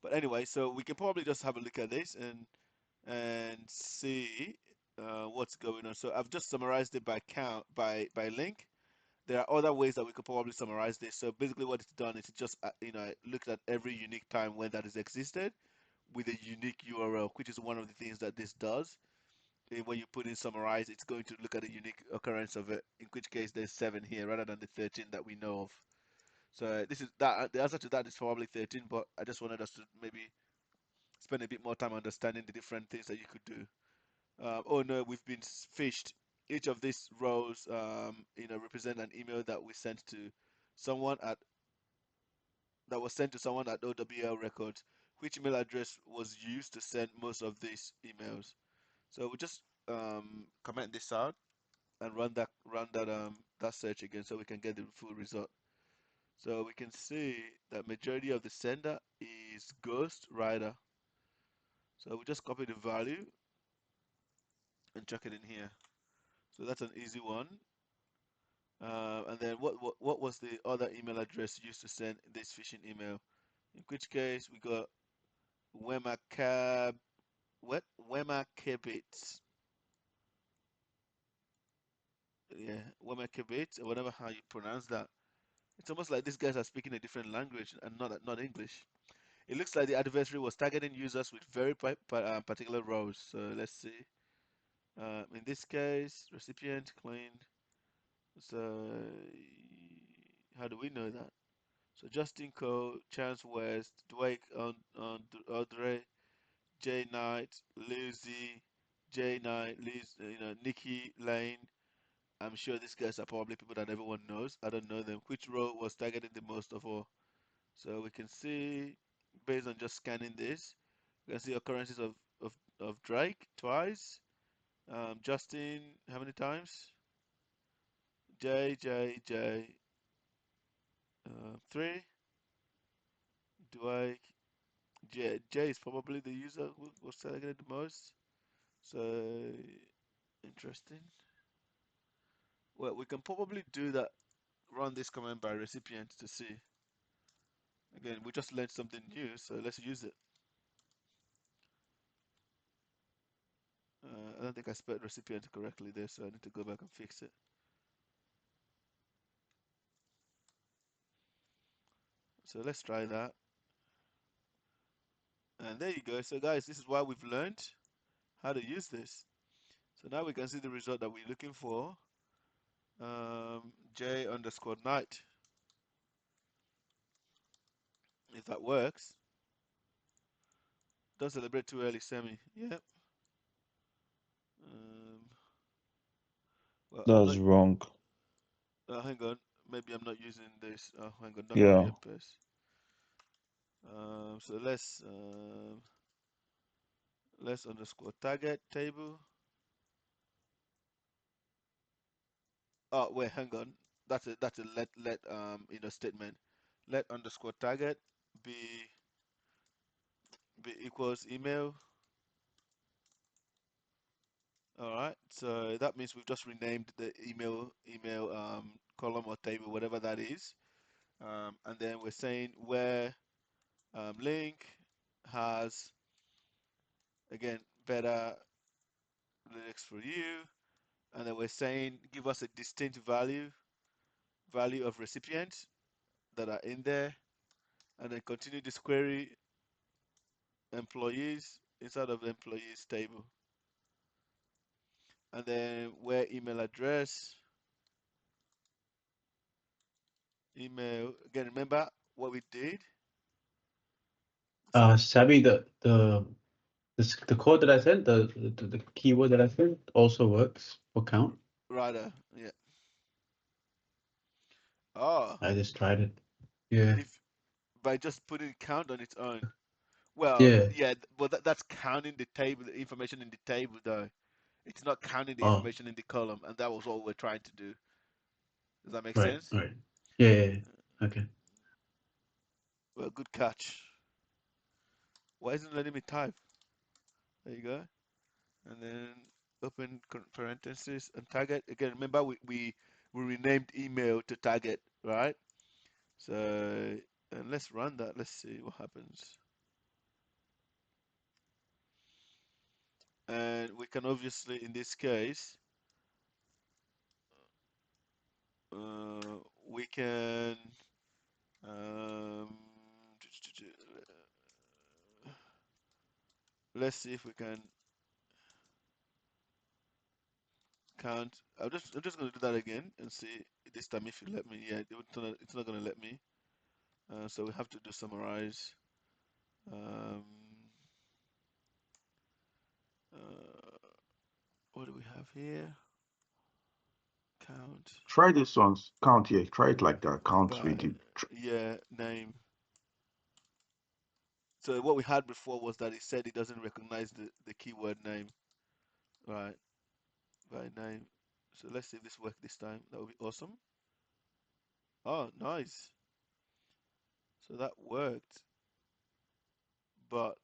But anyway, so we can probably just have a look at this and see what's going on. So I've just summarized it by count by link. There are other ways that we could probably summarize this. So basically, what it's done is it just looked at every unique time when that has existed with a unique URL, which is one of the things that this does. When you put in summarize, it's going to look at a unique occurrence of it. In which case, there's 7 here rather than the 13 that we know of. So this is that. The answer to that is probably 13, but I just wanted us to maybe spend a bit more time understanding the different things that you could do. Oh no, we've been fished. Each of these rows, represent an email that we sent to someone at that was sent to someone at OWL Records. Which email address was used to send most of these emails? So we just comment this out and run that search again so we can get the full result. So we can see that majority of the sender is Ghost Rider. So we just copy the value and chuck it in here. So that's an easy one. And then what was the other email address used to send this phishing email? In which case we got Wemakab what Wemakabit. Yeah, Wemakabit, or whatever how you pronounce that. It's almost like these guys are speaking a different language and not English. It looks like the adversary was targeting users with very particular roles. So let's see. In this case, recipient cleaned. So how do we know that? So Justin Cole, Chance West, Dwight on Audrey, J Knight, Lizzie, J Knight, Liz, Nikki Lane. I'm sure these guys are probably people that everyone knows. I don't know them. Which role was targeting the most of all? So we can see, based on just scanning this, we can see occurrences of Drake twice, Justin how many times? J, 3. Dwight, J is probably the user who was targeted the most. So interesting. Well, we can probably do that. Run this command by recipient to see. Again, we just learned something new, so let's use it. I don't think I spelled recipient correctly there, so I need to go back and fix it. So let's try that. And there you go. So guys, this is what we've learned how to use this. So now we can see the result that we're looking for. J underscore night. If that works. Don't celebrate too early, Sammy. Yep. Um, well, I'm That's not. wrong. Hang on. Maybe I'm not using this. Hang on. Don't copy Yeah. and paste. So let's underscore target table. Oh wait, hang on. That's a let statement. Let underscore target be equals email. All right. So that means we've just renamed the email column or table, whatever that is. And then we're saying where link has again better lyrics for you, and then we're saying give us a distinct value of recipients that are in there, and then continue this query employees inside of the employees table, and then where email address email again. Remember what we did? Sammy, the code that I sent, the keyword that I sent also works for count. Rather, yeah. Oh, I just tried it. Yeah. if by just putting count on its own. Well, Yeah. yeah, but that's counting the table, the information in the table, though. It's not counting the Oh, information in the column, and that was what we're trying to do. Does that make right, sense? right. Yeah. Okay. Well, good catch. Why isn't it letting me type? There you go. And then open parentheses and target. Again, remember we renamed email to target, right? So, and let's run that. Let's see what happens. And we can obviously, in this case, we can um, let's see if we can count. I'm just gonna do that again and see this time if you let me. Yeah, it's not gonna let me. So we have to do summarize. Um, uh, what do we have here? Count Try this one. Count here. Try it like that. Count by with it. name. So what we had before was that it said it doesn't recognize the keyword name, right? By name. So let's see if this works this time. That would be awesome. Oh, nice. So that worked, but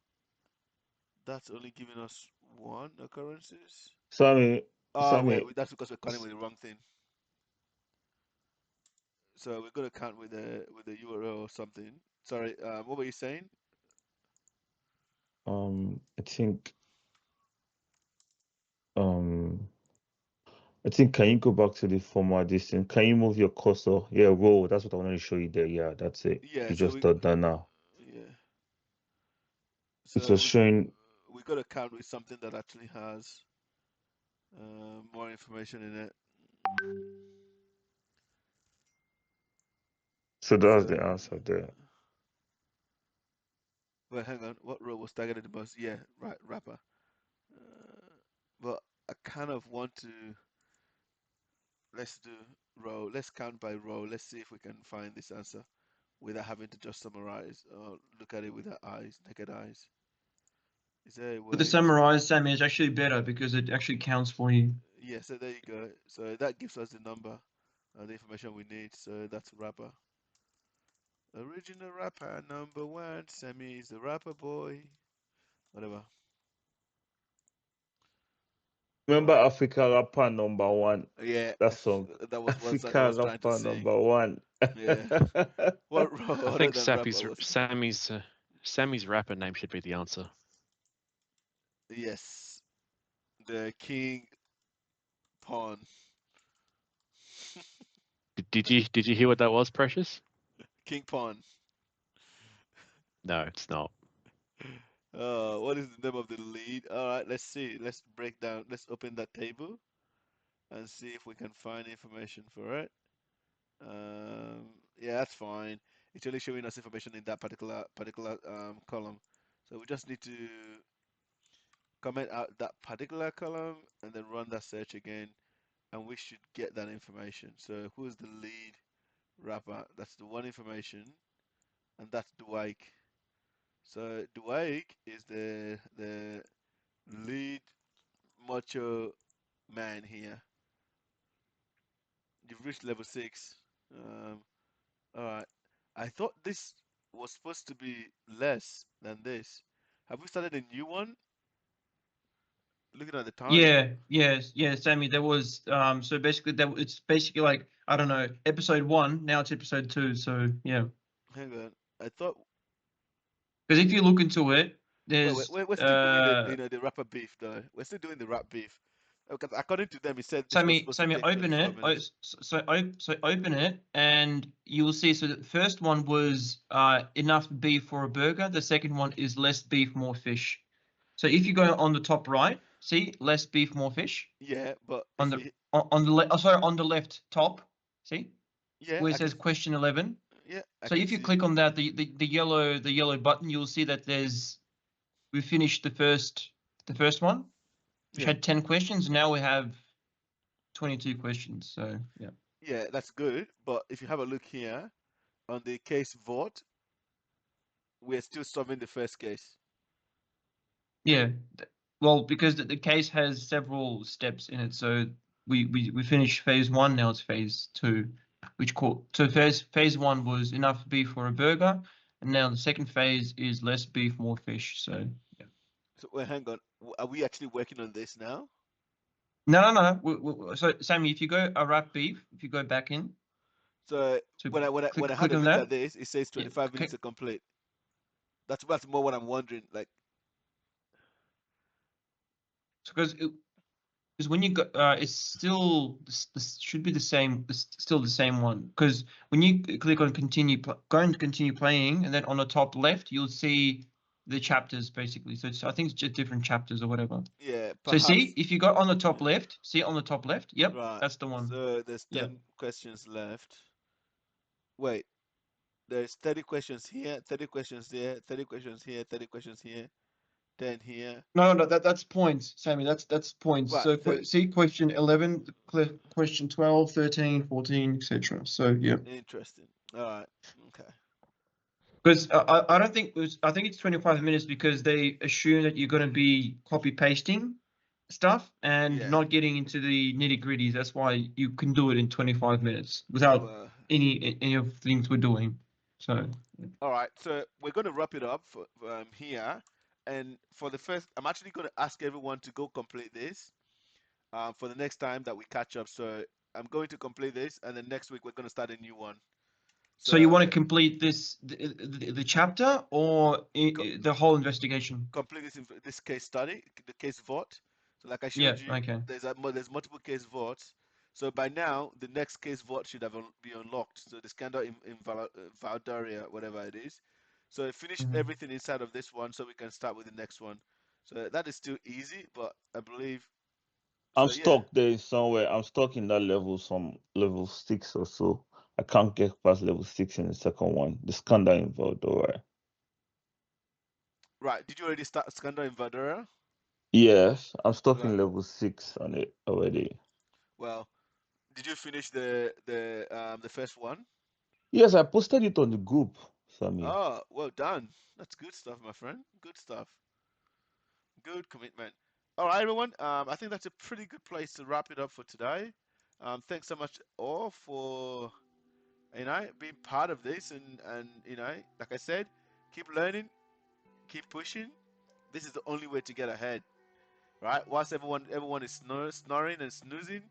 that's only giving us one occurrences. Sammy, Oh, wait, Sammy, that's because we're counting with the wrong thing. So we're gonna count with the URL or something. Sorry, what were you saying? I think, um, can you go back to the former distance? Can you move your cursor? Yeah, roll. That's what I wanted to show you there. Yeah, that's it. Yeah, You so just done that now. yeah, It so was showing. we gotta count with something that actually has more information in it. So that's So, the answer there. wait, hang on. What row was targeted the most? Yeah, right, rapper. Uh, but I kind of want to. Let's do row. Let's count by row. Let's see if we can find this answer without having to just summarize or look at it with our eyes, naked eyes. Is there a But the way to? summarized, Sammy, is actually better because it actually counts for you. Yeah, so there you go. So that gives us the number, the information we need. So that's rapper. Original rapper number one. Sammy is the rapper boy. Whatever. Remember What? Africa rapper number one? Yeah, That song. that was what I Africa was trying to rapper sing. number one. Yeah. What I other think than rapper was? Sammy's rapper name should be the answer. Yes, the King Pawn. Did you hear what that was, Precious? King Pawn. No, it's not. What is the name of the lead? All right, let's see. Let's break down. Let's open that table and see if we can find information for it. Yeah, that's fine. It's only showing us information in that particular column. So we just need to comment out that particular column and then run that search again, and we should get that information. So who's the lead rapper? That's the one information, and that's Dwight. So Dwight is the lead macho man here. You've reached level 6. All right. I thought this was supposed to be less than this. Have we started a new one? Looking at the time. Yeah, Sammy. There was so basically it's basically like I don't know, episode 1. Now it's episode 2. So yeah, Hang on. I thought. because if you look into it, Wait, there's we're still doing the the rapper beef though. We're still doing the rap beef. Because according to them, it said this was supposed to Sammy, take open 24 it. minutes. So open it, and you will see. So the first one was enough beef for a burger. The second one is less beef, more fish. So if you go on the top right, see less beef, more fish. Yeah, but On if the you, on the left, sorry, on the left top, see yeah, where it I can says question 11. yeah, I So can if you see. click on that, the yellow button, you'll see that we finished the first one, which Yeah. had 10 questions. Now we have 22 questions. So yeah. Yeah, that's good. But if you have a look here on the case vote, we're still solving the first case. Yeah, well, because the case has several steps in it, so we finished phase 1. Now it's phase 2, so phase 1 was enough beef for a burger, and now the second phase is less beef, more fish. So yeah. So wait, hang on. Are we actually working on this now? No. So Sammy, if you go a wrap beef, if you go back in, So so when I had click a on look at that. this, it says Yeah, 25 minutes to complete. That's more what I'm wondering. Like, because when you go, it's still this should be the same. It's still the same one, because when you click on go and continue playing, and then on the top left you'll see the chapters basically. So I think it's just different chapters or whatever. yeah, So see, perhaps. if you go on the top left, see on the top left. Yep, Right. that's the one. So there's Yeah. 10 questions left. Wait, there's 30 questions here, 30 questions there, 30 questions here, 30 questions here, 10 here. No, that's points, Sammy. That's points. Right. So see question 11, question 12, 13, 14, etc. So yeah. Interesting. All right. Okay. Because I don't think I think it's 25 minutes because they assume that you're going to be copy pasting stuff and Yeah. not getting into the nitty gritties. That's why you can do it in 25 minutes without Well, any of the things we're doing. So all right. So we're going to wrap it up for, here. And for the first, I'm actually going to ask everyone to go complete this for the next time that we catch up. So I'm going to complete this, and then next week we're going to start a new one. so you want to complete the chapter or the whole investigation? Complete this case study, the case vote. So like I Yeah. showed you, Okay. there's multiple case votes. So by now the next case vote should have be unlocked. So the scandal in Valdaria, whatever it is. So finish everything inside of this one, so we can start with the next one. So that is still easy, but I believe. I'm So yeah, stuck there somewhere. I'm stuck in that level, some level 6 or so. I can't get past level 6 in the second one. The scandal involved, alright. right. Did you already start scandal in Valdaria? Yes, I'm stuck Right. in level 6 on it already. Well, did you finish the first one? Yes, I posted it on the group, Sammy. Oh, well done. That's good stuff, my friend. Good stuff. Good commitment. All right, everyone. I think that's a pretty good place to wrap it up for today. Thanks so much all for being part of this, and like I said, keep learning, keep pushing. This is the only way to get ahead, right? Whilst everyone is snoring and snoozing,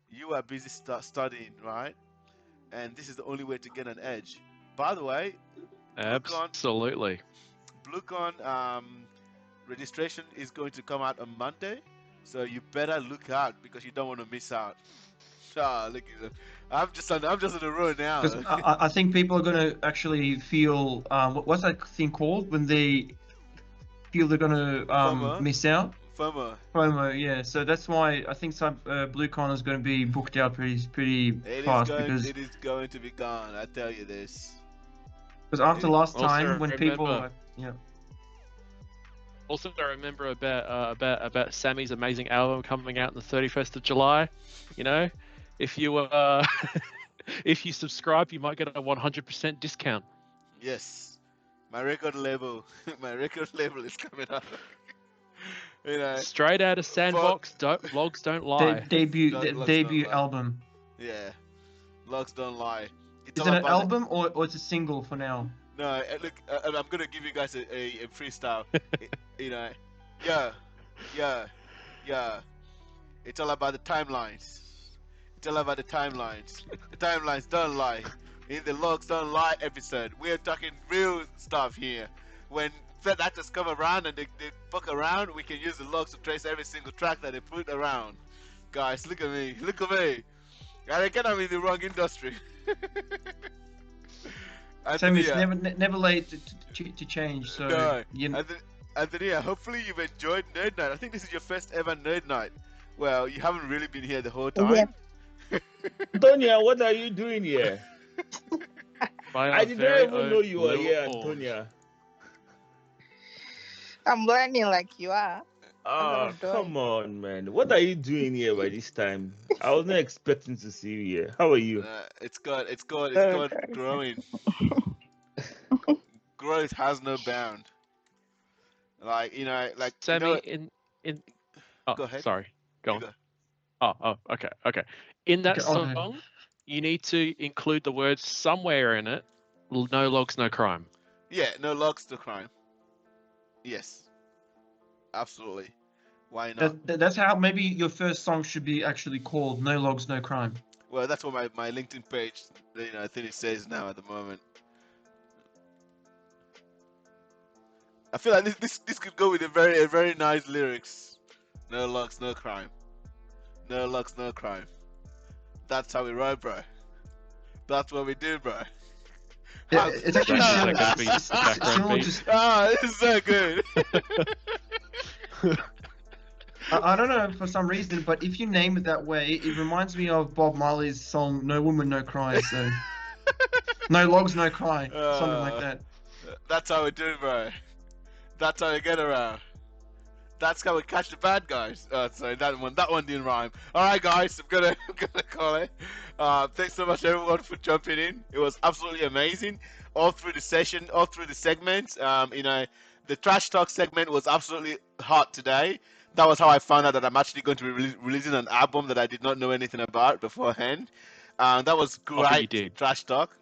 you are busy studying, right? And this is the only way to get an edge. By the way, Absolutely. BlueCon registration is going to come out on Monday, so you better look out because you don't want to miss out. Look at that. I'm just on the road now. Because I think people are going to actually feel what's that thing called when they feel they're going to miss out? FOMO, yeah. So that's why I think BlueCon is going to be booked out pretty fast because it is going to be gone. I tell you this. Because after last Also time when people remember- Also, I remember about Sammy's amazing album coming out on the 31st of July. You know, if you if you subscribe, you might get a 100% discount. Yes, my record label is coming up. Straight out of Sandbox. Blogs don't lie. debut album. Yeah. Logs don't lie. It's Is all it an about album or it's a single for now? No, look, I'm gonna give you guys a freestyle. You know, yeah, yeah, yeah. It's all about the timelines. It's all about the timelines. The timelines don't lie. In the logs don't lie episode, we're talking real stuff here. When threat actors come around and they fuck around, we can use the logs to trace every single track that they put around. Guys, look at me. Look at me. I reckon I'm in the wrong industry. Sammy, it's Anthony, never late to change. So no. you, Anthony, hopefully you've enjoyed Nerd Night. I think this is your first ever Nerd Night. Well, you haven't really been here the whole time. Antonia, what are you doing here? By I our did not very even know own you were here, LilPwned. Antonia. I'm learning like you are. Oh, come on, man. What are you doing here by this time? I was not expecting to see you here. How are you? It's good. Okay. Growing. Growth has no bound. Like Sammy, in oh, Go ahead. sorry, go You on. go. Oh, okay. In that Okay, okay. song, you need to include the words somewhere in it. No logs, no crime. Yeah, no logs to crime. Yes, absolutely. Why not? That's how maybe your first song should be actually called "No Logs, No Crime." Well, that's what my LinkedIn page, I think it says now at the moment. I feel like this could go with a very nice lyrics. No logs, no crime. No logs, no crime. That's how we roll, bro. That's what we do, bro. Yeah, it's actually Is that similar, gonna be the background similar beat? to. This is so good. I don't know for some reason, but if you name it that way, it reminds me of Bob Marley's song "No Woman, No Cry." So, no logs, no cry, something like that. That's how we do, bro. That's how we get around. That's how we catch the bad guys. Sorry, that one didn't rhyme. All right, guys, I'm gonna call it. Thanks so much, everyone, for jumping in. It was absolutely amazing, all through the session, all through the segments. The trash talk segment was absolutely hot today. That was how I found out that I'm actually going to be releasing an album that I did not know anything about beforehand. That was Oh, but you great did. trash talk.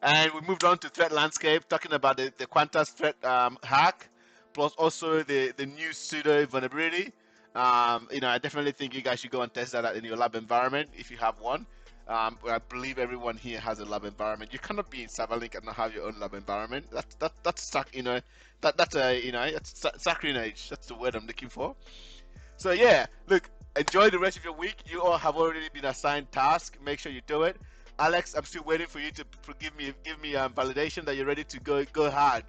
And we moved on to threat landscape, talking about the Quantas threat hack, plus also the new Sudo vulnerability. I definitely think you guys should go and test that out in your lab environment if you have one. I believe everyone here has a lab environment. You cannot be in CyberLynk and not have your own lab environment. That's sacrilege. That's the word I'm looking for. So yeah, look, enjoy the rest of your week. You all have already been assigned tasks. Make sure you do it. Alex, I'm still waiting for you to give me validation that you're ready to go hard.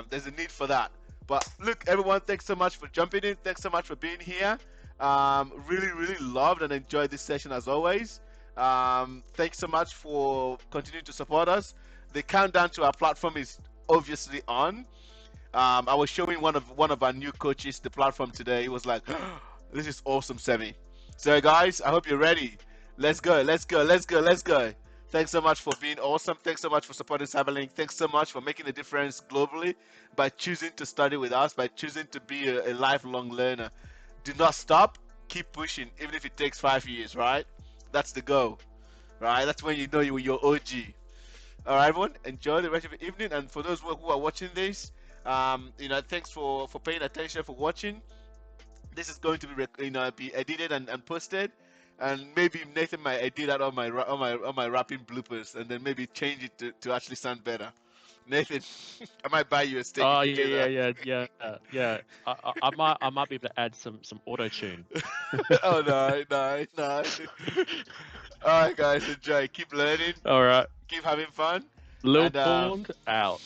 There's a need for that. But look, everyone, thanks so much for jumping in. Thanks so much for being here. Really loved and enjoyed this session as always. Thanks so much for continuing to support us. The countdown to our platform is obviously on. I was showing one of our new coaches the platform today. He was like, "This is awesome, Sammy." So guys, I hope you're ready. Let's go. Thanks so much for being awesome. Thanks so much for supporting CyberLynk. Thanks so much for making a difference globally by choosing to study with us, by choosing to be a lifelong learner. Do not stop. Keep pushing, even if it takes 5 years, right? That's the goal, right? That's when you know you're OG. All right, everyone. Enjoy the rest of the evening. And for those who are watching this, thanks for paying attention, for watching. This is going to be edited and posted. And maybe Nathan might edit that on my rapping bloopers, and then maybe change it to actually sound better. Nathan, I might buy you a steak. Oh if you do that. yeah. I might be able to add some auto tune. Oh no. All right, guys, enjoy. Keep learning. All right. Keep having fun. LilPwned out.